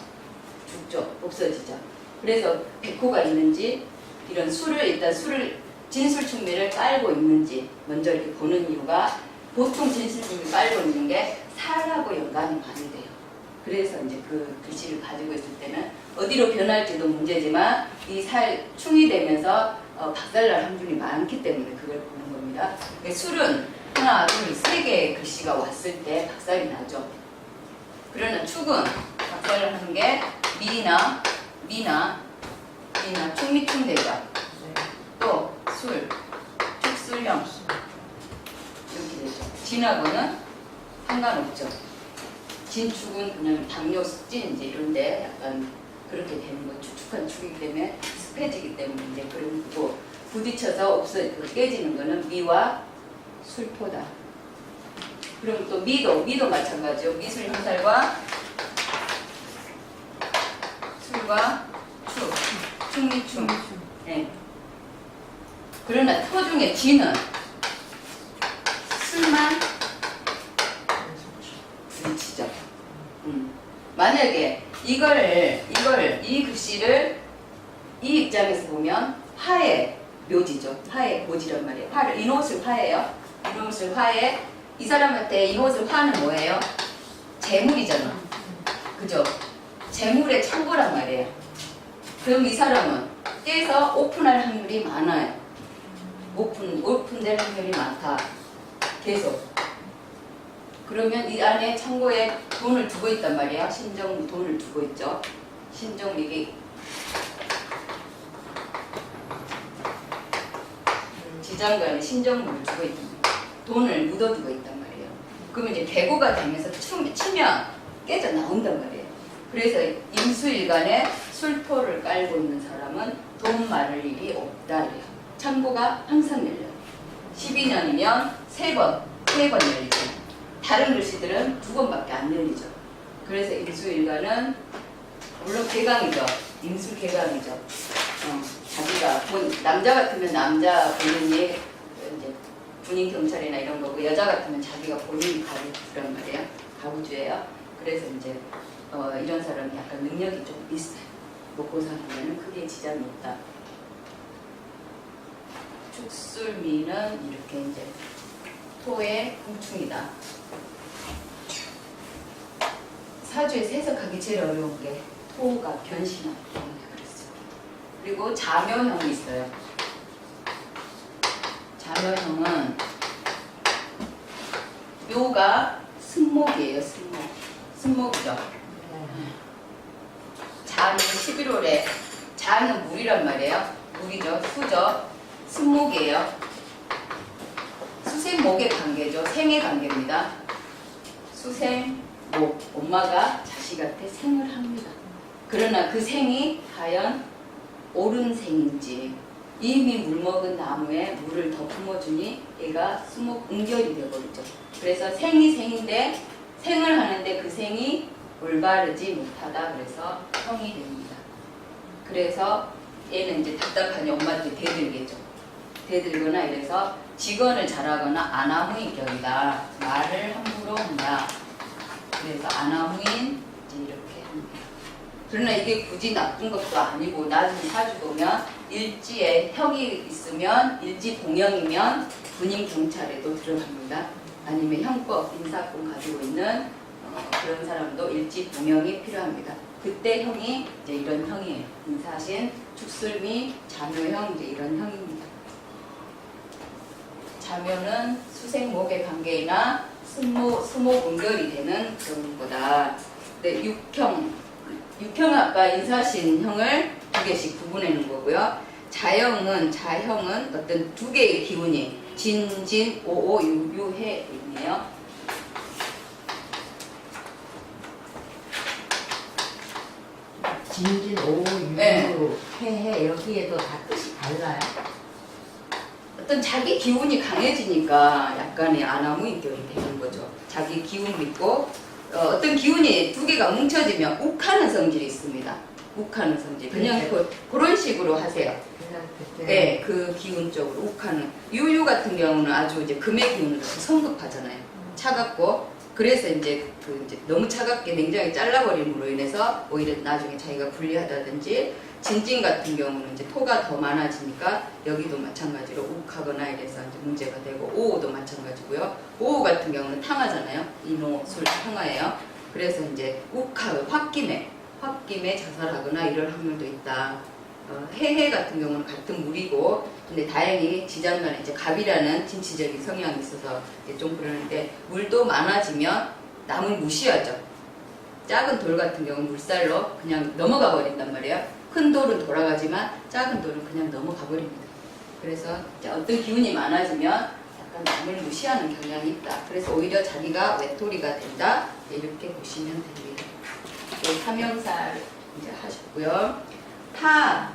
죽죠. 없어지죠. 그래서 백호가 있는지 이런 수를 일단 진술충미를 깔고 있는지 먼저 이렇게 보는 이유가 보통 진술충미 깔고 있는 게 살하고 연관이 많이 돼요. 그래서 이제 그 글씨를 가지고 있을 때는 어디로 변할지도 문제지만 이 살 충이 되면서 박살날 확률이 많기 때문에 그걸 보는 겁니다. 술은 하나, 둘, 세 개의 글씨가 왔을 때 박살이 나죠. 그러나 축은 박살을 하는 게 미나, 축미축대자, 또 술, 축술형 이렇게 되죠. 진하고는 상관없죠. 진축은 그냥 당뇨, 습진 이제 이런데 약간 그렇게 되는 거 축축한 축이기 때문에 습해지기 때문에 이제 그런 거고 부딪혀서 깨지는 거는 미와 술토다. 그럼 또 미도 마찬가지요. 미술 형살과 술과 축미축. 네. 그러나 토 중에 진은 술만 부딪히죠. 만약에 이 글씨를 이 입장에서 보면 화의 묘지죠. 화의 고지란 말이에요. 이노슬 화예요. 이노슬 화에 이 사람한테 이노슬 화는 뭐예요? 재물이잖아. 그죠? 재물의 창고란 말이에요. 그럼 이 사람은 깨서 오픈할 확률이 많아요. 오픈될 확률이 많다. 계속. 그러면 이 안에 창고에 돈을 두고 있단 말이에요. 신정 돈을 두고 있죠. 신정미기. 지장간에 신정물을 두고 있단 말이에요. 돈을 묻어두고 있단 말이에요. 그러면 이제 개고가 되면서 치면 깨져 나온단 말이에요. 그래서 임수일간에 술토를 깔고 있는 사람은 돈 많을 일이 없다. 이래요. 창고가 항상 열려요. 12년이면 3번 열리죠. 다른 글씨들은 2번밖에 안 열리죠. 그래서 임수일간은 물론 개강이죠. 임술 개강이죠. 자기가 남자 같으면 남자 본인이 이제 군인 경찰이나 이런 거고 여자 같으면 자기가 본인이 가부주란 말이에요. 가부주예요. 그래서 이제 이런 사람이 약간 능력이 좀 있어요. 먹고 사는 크게 지장이 없다. 축술미는 이렇게 이제 토의 궁충이다. 사주에서 해석하기 제일 어려운 게 토가 변신하는 그랬어요. 그리고 자묘형이 있어요. 자묘형은 묘가 승목이에요. 승목이죠. 자는 11월에 자는 물이란 말이에요. 물이죠. 수죠. 승목이에요. 수생목의 관계죠. 생의 관계입니다. 수생목. 엄마가 자식한테 생을 합니다. 그러나 그 생이 과연 옳은 생인지 이미 물먹은 나무에 물을 더 품어주니 얘가 수목 응결이 되어버리죠. 그래서 생이 생인데 생을 하는데 그 생이 올바르지 못하다. 그래서 형이 됩니다. 그래서 얘는 이제 답답하니 엄마한테 대들겠죠. 대들거나 이래서 직언을 잘하거나 아나무인격이다. 말을 함부로 한다. 그래서 아나무인 이제 이렇게 합니다. 그러나 이게 굳이 나쁜 것도 아니고 나중에 사주 보면 일지에 형이 있으면 일지 봉형이면 군인 경찰에도 들어갑니다. 아니면 형법 인사권 가지고 있는 그런 사람도 일지 봉형이 필요합니다. 그때 형이 이제 이런 형이에요. 인사신, 축술미, 자묘형 이제 이런 형입니다. 자묘는 수생목의 관계이나 수목 응결이 되는 그런 거다. 근데 육형은 아까 인사신형을 2개씩 구분해 놓은 거고요. 자형은 어떤 2개의 기운이 진, 오오, 유해 있네요. 진진, 오, 유, 네. 해해 여기에도 다 뜻이 달라요? 어떤 자기 기운이 강해지니까 약간의 아나무인격이 되는 거죠. 자기 기운 믿고 어떤 기운이 2개가 뭉쳐지면 욱하는 성질이 있습니다. 욱하는 성질. 그냥 그런 식으로 하세요. 네, 그 기운 쪽으로 욱하는. 유유 같은 경우는 아주 이제 금의 기운으로 성급하잖아요. 차갑고 그래서 이제 너무 차갑게 냉장에 잘라버림으로 인해서 오히려 나중에 자기가 불리하다든지 진진 같은 경우는 이제 토가 더 많아지니까 여기도 마찬가지로 욱하거나 이래서 이제 문제가 되고 오오도 마찬가지고요. 오오 같은 경우는 탕하잖아요. 인호, 술, 탕하예요. 그래서 이제 욱하고 홧김에 자살하거나 이럴 확률도 있다. 해해 같은 경우는 같은 물이고, 근데 다행히 지장간에 이제 갑이라는 진취적인 성향이 있어서 이제 좀 그러는데, 물도 많아지면 남을 무시하죠. 작은 돌 같은 경우는 물살로 그냥 넘어가 버린단 말이에요. 큰 돌은 돌아가지만 작은 돌은 그냥 넘어가 버립니다. 그래서 이제 어떤 기운이 많아지면 약간 남을 무시하는 경향이 있다. 그래서 오히려 자기가 외톨이가 된다. 이렇게 보시면 됩니다. 삼형살 이제 하셨고요. 파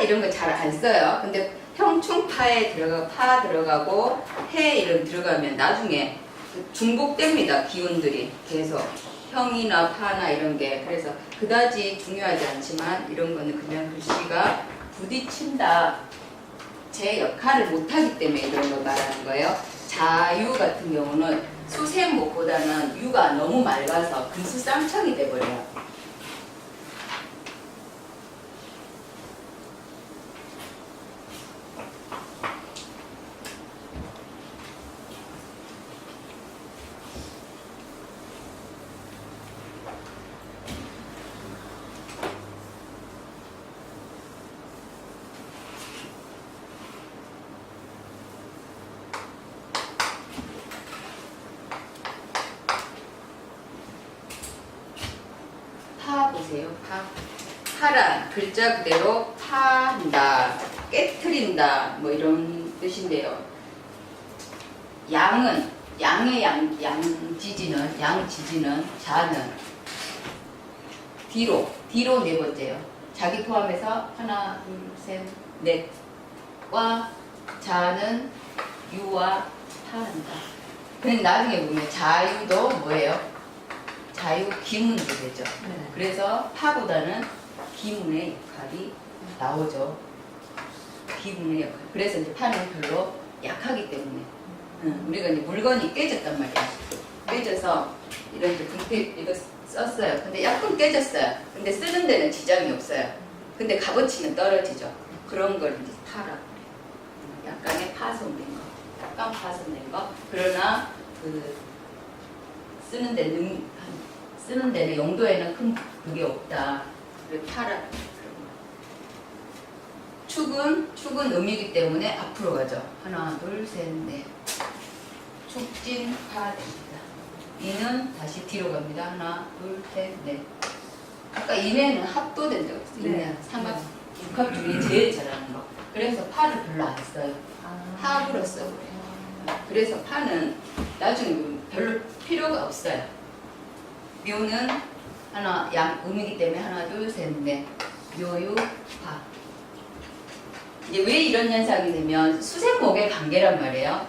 이런 거 잘 안 써요. 근데 형충파에 파 들어가고 해 이런 들어가면 나중에 중복됩니다. 기운들이 계속 형이나 파나 이런 게. 그래서 그다지 중요하지 않지만 이런 거는 그냥 글씨가 부딪힌다. 제 역할을 못하기 때문에 이런 거 말하는 거예요. 자유 같은 경우는 수세목보다는 유가 너무 맑아서 금수쌍청이 돼버려요. 파 보세요. 파란 글자 그대로 파한다, 깨트린다 뭐 이런 뜻인데요. 양의 양지지는 자는 뒤로 네 번째요. 자기 포함해서 하나 둘 셋 넷과 자는 유와 파한다. 그럼 나중에 보면 자유도 뭐예요? 자유 기문도 되죠. 네. 그래서 파보다는 기문의 역할이 나오죠. 기문의 역할. 그래서 이제 파는 별로 약하기 때문에 우리가 이제 물건이 깨졌단 말이야. 깨져서 이런 이제 분필 이거 썼어요. 근데 약간 깨졌어요. 근데 쓰는 데는 지장이 없어요. 근데 값어치는 떨어지죠. 그런 걸 이제 파라. 약간의 파손된 거, 약간 파손된 거. 그러나 그 쓰는 데는 용도에는 큰 그게 없다. 그래 파라. 축은 음이기 때문에 앞으로 가죠. 하나, 둘, 셋, 넷. 축진파 됩니다. 이는 다시 뒤로 갑니다. 하나, 둘, 셋, 넷. 아까 이내는 합도 된다고 했어요. 이내 네. 삼합, 육합 중에 제일 잘하는 거. 그래서 파를 별로 안 써요. 아. 합으로 써버려요. 그래서 파는 나중에 보면 별로 필요가 없어요. 묘는 음이기 때문에 하나, 둘, 셋, 넷. 묘유, 파. 이제 왜 이런 현상이 되면 수생목의 관계란 말이에요.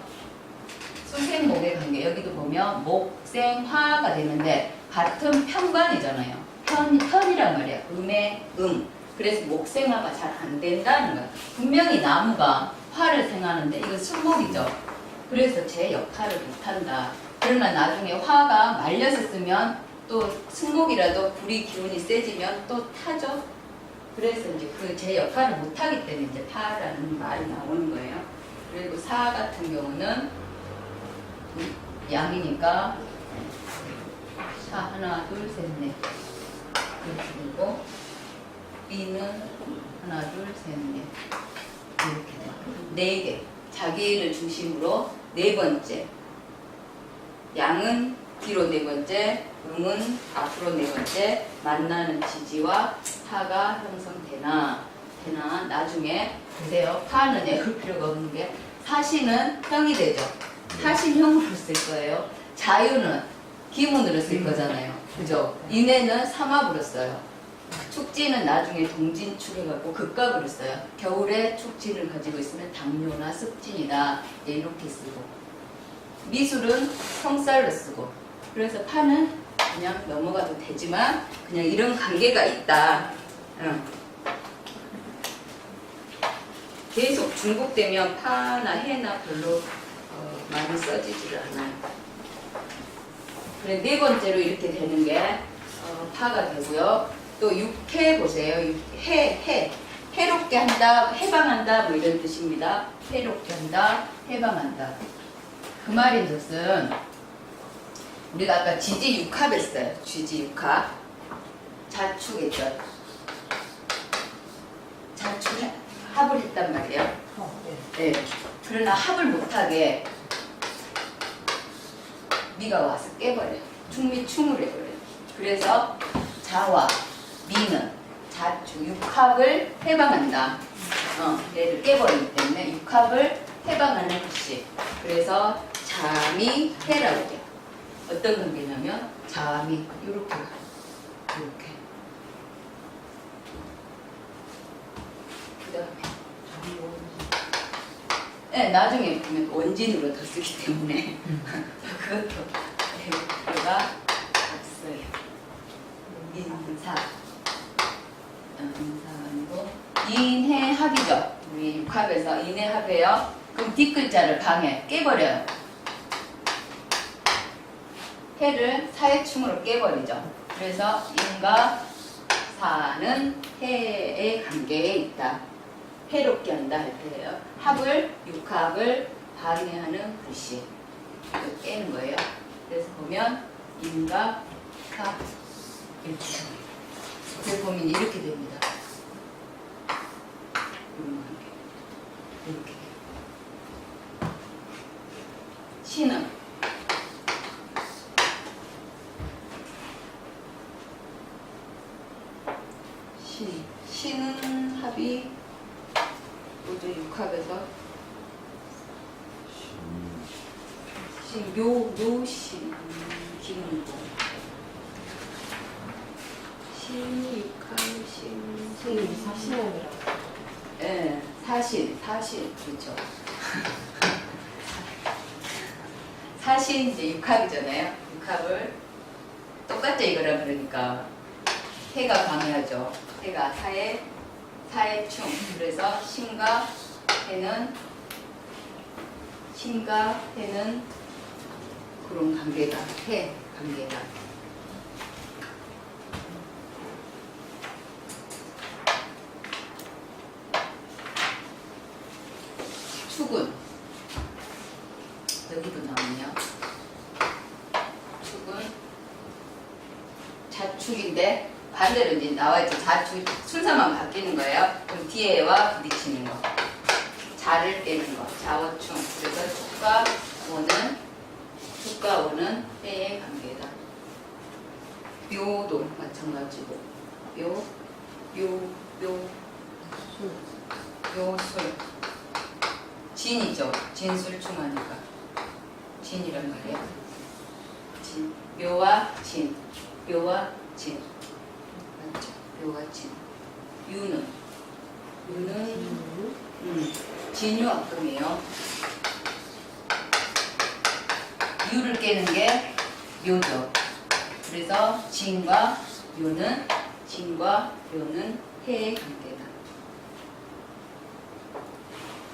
수생목의 관계. 여기도 보면 목생화가 되는데 같은 편관이잖아요. 편이란 말이야. 음의 음. 그래서 목생화가 잘 안 된다는 거야. 분명히 나무가 화를 생하는데 이건 순목이죠. 그래서 제 역할을 못한다. 그러나 나중에 화가 말려서 쓰면 또 순목이라도 불이 기운이 세지면 또 타죠. 그래서 이제 그 제 역할을 못하기 때문에 이제 파라는 말이 나오는 거예요. 그리고 사 같은 경우는 양이니까 사 하나 둘 셋 넷 이렇게 되고 비는 하나 둘 셋 넷 이렇게 돼요. 네 개. 자기를 중심으로 네 번째. 양은 뒤로 네 번째, 음은 앞으로 네 번째, 만나는 지지와 파가 형성되나 나중에 보세요. 파는 외울 필요가 없는 게 사신은 형이 되죠. 사신형으로 쓸 거예요. 자유는 기문으로 쓸 거잖아요. 그죠? 인해는 삼합으로 써요. 축진은 나중에 동진축해갖고 극각으로 써요. 겨울에 축진을 가지고 있으면 당뇨나 습진이다. 이렇게 쓰고. 미술은 성살로 쓰고. 그래서 파는 그냥 넘어가도 되지만 그냥 이런 관계가 있다. 계속 중복되면 파나 해나 별로 많이 써지질 않아요. 그래 네 번째로 이렇게 되는 게 파가 되고요. 또 육해 보세요. 해롭게 한다, 해방한다 뭐 이런 뜻입니다. 해롭게 한다, 해방한다. 그 말인 것은 우리가 아까 지지육합 했어요. 지지육합. 자축했죠. 자축 합을 했단 말이에요. 네. 네. 그러나 합을 못하게 미가 와서 깨버려요. 충을 해버려요. 그래서 자와 미는 자축 육합을 해방한다. 얘를 깨버리기 때문에 육합을 해방하는 글씨. 그래서 자미 해라고 해요. 어떤 관계냐면 자미 이렇게 그다음에 네, 나중에 보면 원진으로 더 쓰기 때문에 그것도 배우가 없어요. 인사 인사하고 인해 합이죠. 우리 육합에서 인해 합이에요. 그럼 뒷글자를 방해 깨버려요. 해를 사해충으로 깨버리죠. 그래서 인과 사는 해의 관계에 있다. 해롭게 한다 할 때예요. 합을 육합을 방해하는 글씨 깨는 거예요. 그래서 보면 인과 사 이렇게 그래서 보면 이렇게 됩니다. 이렇게 신은 신은 합이 모두 육합에서 묘신 기문고 신육합 선생님이 사신형이라고. 예, 사신 그렇죠. 사신 이제 육합이잖아요. 육합을 똑같죠 이거랑 그러니까 해가 방해하죠. 해가 사해충. 그래서 신과 해는 그런 관계다. 해 관계다. 축은 여기도 나오네요. 축은 자축인데 반대로 이제 나와있죠. 자축 순서만 바뀌는 거예요. 그럼 뒤에와 부딪히는 거. 자를 깨는 거. 자워충. 그래서 축과 원은 해의 관계다. 묘도 마찬가지고 묘술 진이죠. 진술충하니까 진이란 말이에요. 진 묘와 진 맞죠? 묘와 진 유는 진유악금이에요. 유를 깨는 게 묘죠. 그래서 진과 묘는 해의 관계다.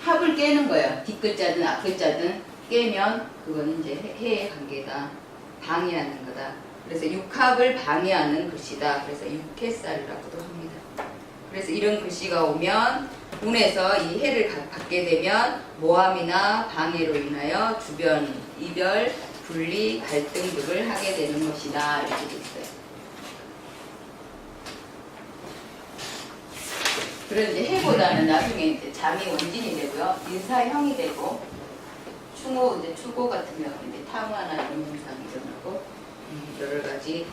합을 깨는 거예요. 뒷글자든 앞글자든 깨면 그거는 이제 해의 관계다. 방해하는 거다. 그래서 육합을 방해하는 글씨다. 그래서 육해살이라고도 합니다. 그래서 이런 글씨가 오면 운에서 이 해를 받게 되면 모함이나 방해로 인하여 주변 이별, 분리, 갈등 등을 하게 되는 것이다. 이렇게 돼 있어요. 그런 이제 해보다는 나중에 이제 잠이 원진이 되고요. 인사형이 되고 충호 이제 출고 같은 경우는 이제 탕화나 이런 현상이 일어나고 여러 가지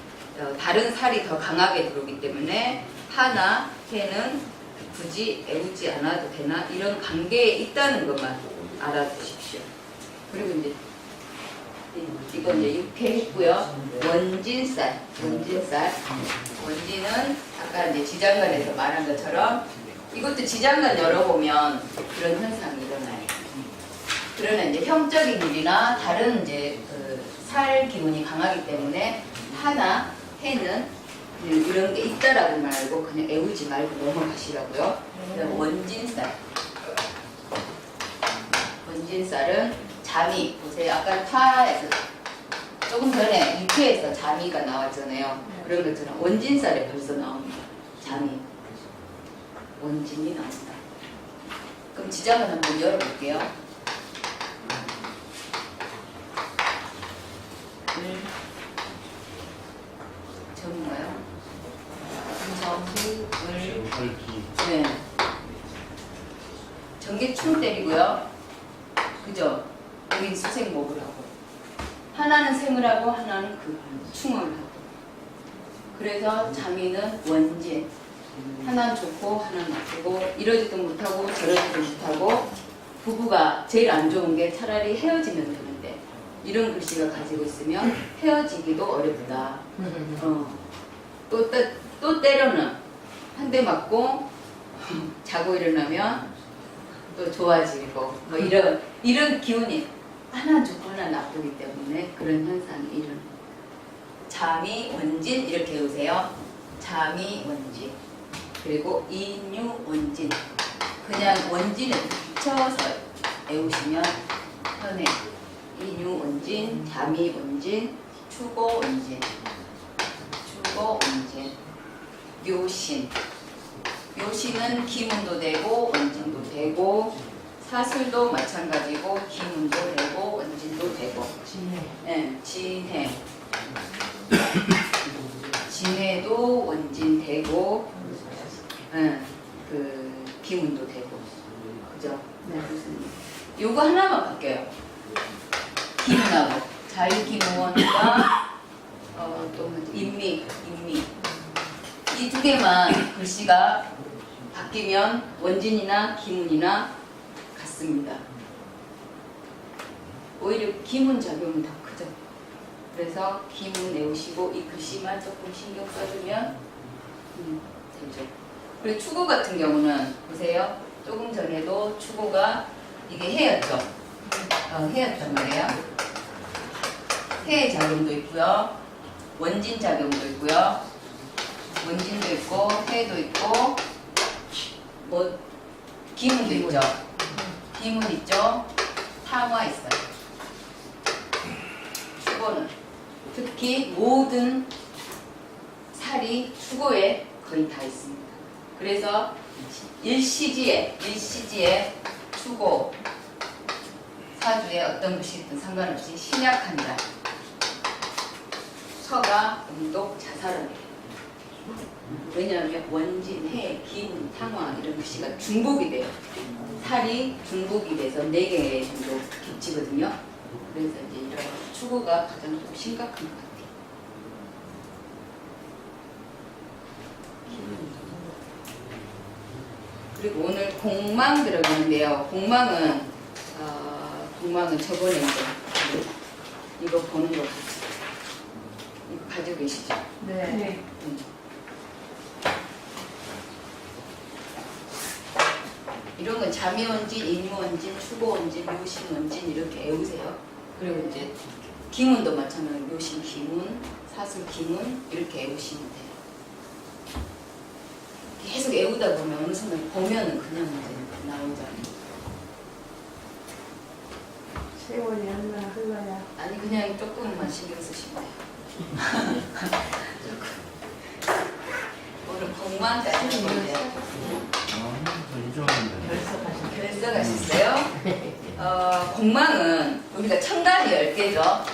다른 살이 더 강하게 들어오기 때문에 하나 해는 굳이 애우지 않아도 되나 이런 관계에 있다는 것만 알아두십시오. 그리고 이제 이건 이제 육해했고요. 원진살. 원진은 아까 이제 지장간에서 말한 것처럼 이것도 지장간 열어보면 그런 현상이 일어나요. 그러나 이제 형적인 일이나 다른 이제 살 기운이 강하기 때문에 하나 해는 이런 게 있다라고 말고 그냥 애우지 말고 넘어가시라고요. 그다음 원진살은 잠이 보세요. 아까 타에서 조금 전에 육회에서 잠이가 나왔잖아요. 그런 것처럼 원진살에 벌써 나옵니다. 잠이 원진이 나온다. 그럼 지장을 한번 열어볼게요. 전인가요? 네. 전개충 때리고요. 그죠? 여긴 수생목을 하고 하나는 생을 하고 하나는 그 충을 하고 그래서 자미는 원진 하나는 좋고 하나는 나쁘고 이러지도 못하고 저러지도 못하고 부부가 제일 안 좋은 게 차라리 헤어지면 되는데 이런 글씨가 가지고 있으면 헤어지기도 어렵다. 또 때로는 한 대 맞고 자고 일어나면 또 좋아지고 뭐 이런 기운이 하나 좋고 하나 나쁘기 때문에 그런 현상이 일어나요. 자미 원진 이렇게 외우세요. 자미 원진 그리고 인유 원진 그냥 원진을 붙여서 외우시면 편해요. 인유 원진, 자미 원진, 추고 원진, 추고 원진, 묘신. 묘신은 기문도 되고 원진도 되고 사술도 마찬가지고 기문도 되고 원진도 되고. 네, 진해. 진해도 원진 되고, 그 기문도 되고, 그죠? 네, 무슨 요거 하나만 바뀌어요. 기문하고 자유기문과 또 인미 이 두 개만 글씨가 바뀌면 원진이나 기문이나 같습니다. 오히려 기문 작용이 더 크죠. 그래서 기문 외우시고 이 글씨만 조금 신경 써주면 되죠. 그리고 추고 같은 경우는 보세요. 조금 전에도 추고가 이게 해였죠. 해였단 말이에요. 해 작용도 있고요. 원진 작용도 있고요. 원진도 있고 해도 있고 뭐 기문도 있죠. 기문 있죠. 탕화 있어요. 추고는 특히 모든 살이 추고에 거의 다 있습니다. 그래서 일시지에 추고 사주에 어떤 것이 있든 상관없이 신약한다. 서가 음독 자살하게. 왜냐하면 원진, 해, 기문, 탕화 이런 글씨가 중복이 돼요. 살이 중복이 돼서 4개 정도 겹치거든요. 그래서 이제 이런 추구가 가장 좀 심각한 것 같아요. 그리고 오늘 공망 들어가는데요. 공망은 저번에 이거 보는 거 이거 가지고 계시죠? 네. 이런 건 자미원진, 인유원진, 추고원진, 묘신원진 이렇게 외우세요. 그리고 이제 기문도 마찬가지로 묘신 기문, 사술 기문 이렇게 외우시면 돼요. 계속 외우다 보면 어느 순간 보면은 그냥 이제 나오잖아요. 세월이 얼마나 흘러야. 아니 그냥 조금만 신경 쓰시면 돼요. 조금. 오늘 공만 짜시는 건데요. 결석하셨어요? 공망은 우리가 청간이 10개죠.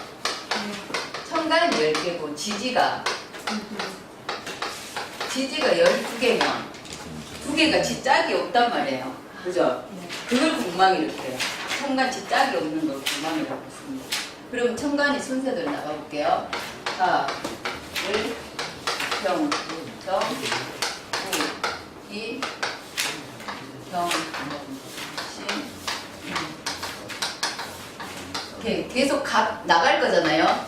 청간이 10개고 지지가 12개면 2개가 지짝이 없단 말이에요. 그죠? 그걸 공망이라고 해요. 청간 지짝이 없는 걸 공망이라고 했습니다. 그럼 청간이 순서대로 나가볼게요. 자, 을, 병, 정, 구, 이, 경, 신, 이렇게 계속 나갈 거잖아요.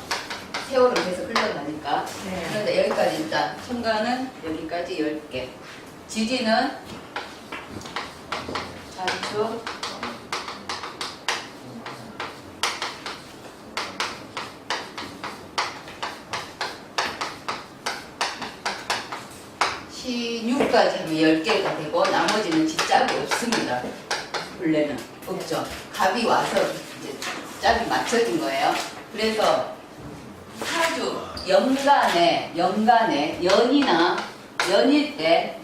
세월은 계속 흘러가니까. 네. 그런데 여기까지 일단 청가는 여기까지 10개. 지지는 단축, 신유까지 하면 10개가 되고 나머지는 지짝이 없습니다. 본래는 없죠. 갑이 와서 이제 짝이 맞춰진 거예요. 그래서 사주 연간에 연일 때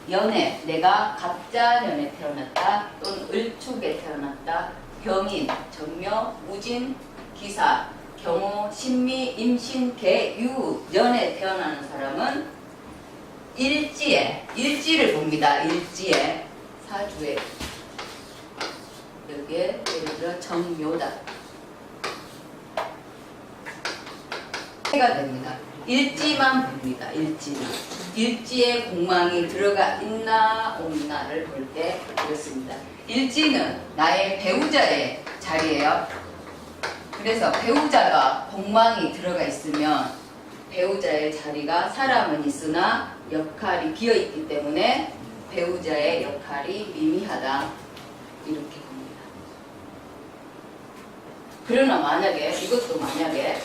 연에 내가 갑자년에 태어났다 또는 을축에 태어났다 병인, 정묘, 무진, 기사, 경호, 신미, 임신, 개, 유, 년에 태어나는 사람은 일지를 봅니다. 일지에 사주에 여기에 예를 들어 정묘다. 해가 됩니다. 일지만 봅니다. 일지만. 일지에 공망이 들어가 있나 없나를 볼 때 그렇습니다. 일지는 나의 배우자의 자리예요. 그래서 배우자가 공망이 들어가 있으면 배우자의 자리가 사람은 있으나 역할이 비어있기 때문에 배우자의 역할이 미미하다. 이렇게 봅니다. 그러나 만약에 이것도 만약에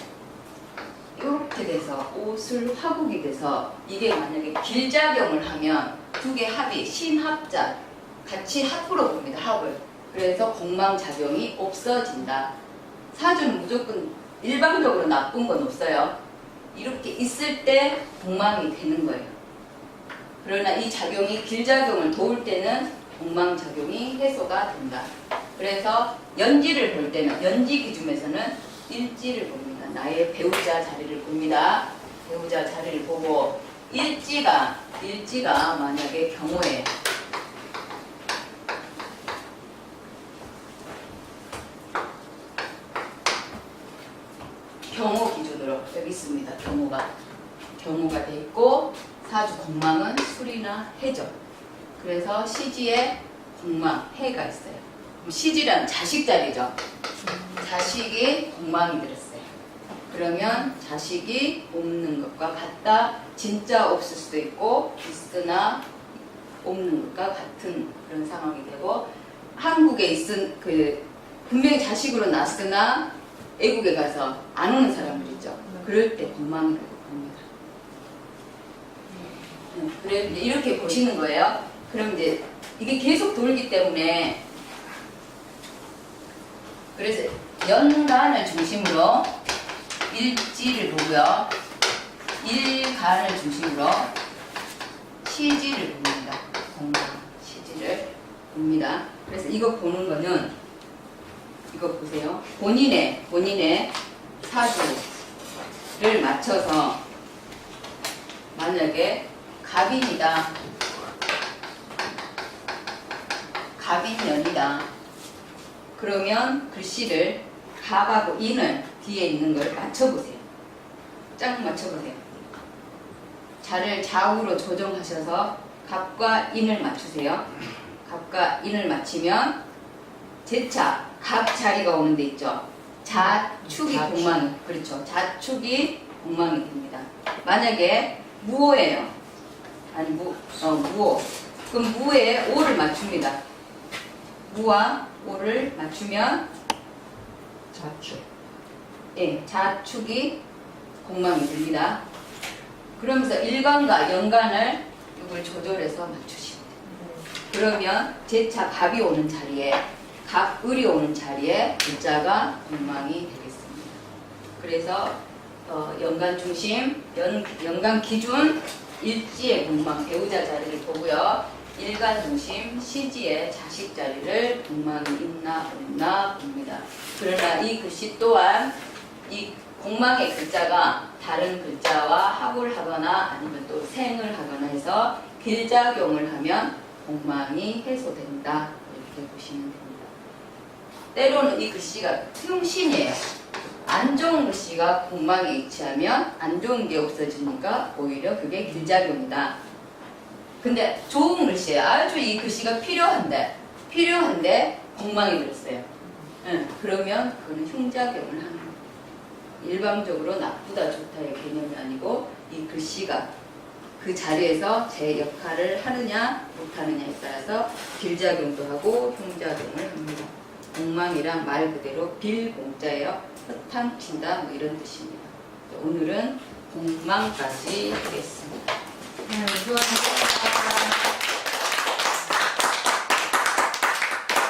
이렇게 돼서 옷을 화국이 돼서 이게 만약에 길작용을 하면 두 개 합이 신합자 같이 합으로 봅니다. 합을. 그래서 공망작용이 없어진다. 사주는 무조건 일방적으로 나쁜 건 없어요. 이렇게 있을 때 공망이 되는 거예요. 그러나 이 작용이 길작용을 도울 때는 공망작용이 해소가 된다. 그래서 연지를 볼 때는 연지 기준에서는 일지를 봅니다. 나의 배우자 자리를 봅니다. 배우자 자리를 보고 일지가 만약에 경호에 경호 기준으로 여기 있습니다. 경호가 돼 있고 사주 공망은 술이나 해죠. 그래서 시지에 공망 해가 있어요. 그럼 시지란 자식 자리죠. 자식이 공망이 들었어요. 그러면 자식이 없는 것과 같다. 진짜 없을 수도 있고 있으나 없는 것과 같은 그런 상황이 되고 한국에 있은 분명히 자식으로 났으나 애국에 가서 안 오는 사람들 있죠. 그럴 때 공망이 되고 봅니다. 그래 이제 이렇게 보시는 거예요. 그럼 이제 이게 계속 돌기 때문에 그래서 연간을 중심으로 일지를 보고요. 일간을 중심으로 시지를 봅니다. 공간 시지를 봅니다. 그래서 이거 보는 거는 이거 보세요. 본인의 사주를 맞춰서 만약에 갑인이다. 갑인년이다. 그러면 글씨를 갑하고 인을 뒤에 있는 걸 맞춰보세요. 짝 맞춰보세요. 자를 좌우로 조정하셔서 갑과 인을 맞추세요. 갑과 인을 맞추면 제차 갑 자리가 오는 데 있죠. 자축이 공망이 그렇죠. 자축이 공망이 됩니다. 만약에 무오예요. 아니 무오. 그럼 무에 오를 맞춥니다. 무와 오를 맞추면 자축. 예, 자축이 공망이 됩니다. 그러면서 일간과 연간을 이걸 조절해서 맞추시면 돼요. 그러면 제차 갑이 오는 자리에 갑을이 오는 자리에 글자가 공망이 되겠습니다. 그래서 연간 중심, 연간 기준 일지의 공망 배우자 자리를 보고요. 일간 중심 시지의 자식 자리를 공망이 있나 없나 봅니다. 그러나 이 글씨 또한 이 공망의 글자가 다른 글자와 합을 하거나 아니면 또 생을 하거나 해서 길작용을 하면 공망이 해소된다. 이렇게 보시면 됩니다. 때로는 이 글씨가 흉신이에요. 안 좋은 글씨가 공망에 위치하면 안 좋은 게 없어지니까 오히려 그게 길작용이다. 근데 좋은 글씨예요. 아주 이 글씨가 필요한데 공망이 들었어요. 그러면 그거는 흉작용을 하는 거예요. 일방적으로 나쁘다 좋다의 개념이 아니고 이 글씨가 그 자리에서 제 역할을 하느냐 못하느냐에 따라서 길작용도 하고 흉작용을 합니다. 공망이란 말 그대로 빌공자예요. 허탕친다 뭐 이런 뜻입니다. 오늘은 공망까지 하겠습니다. 수고하셨습니다.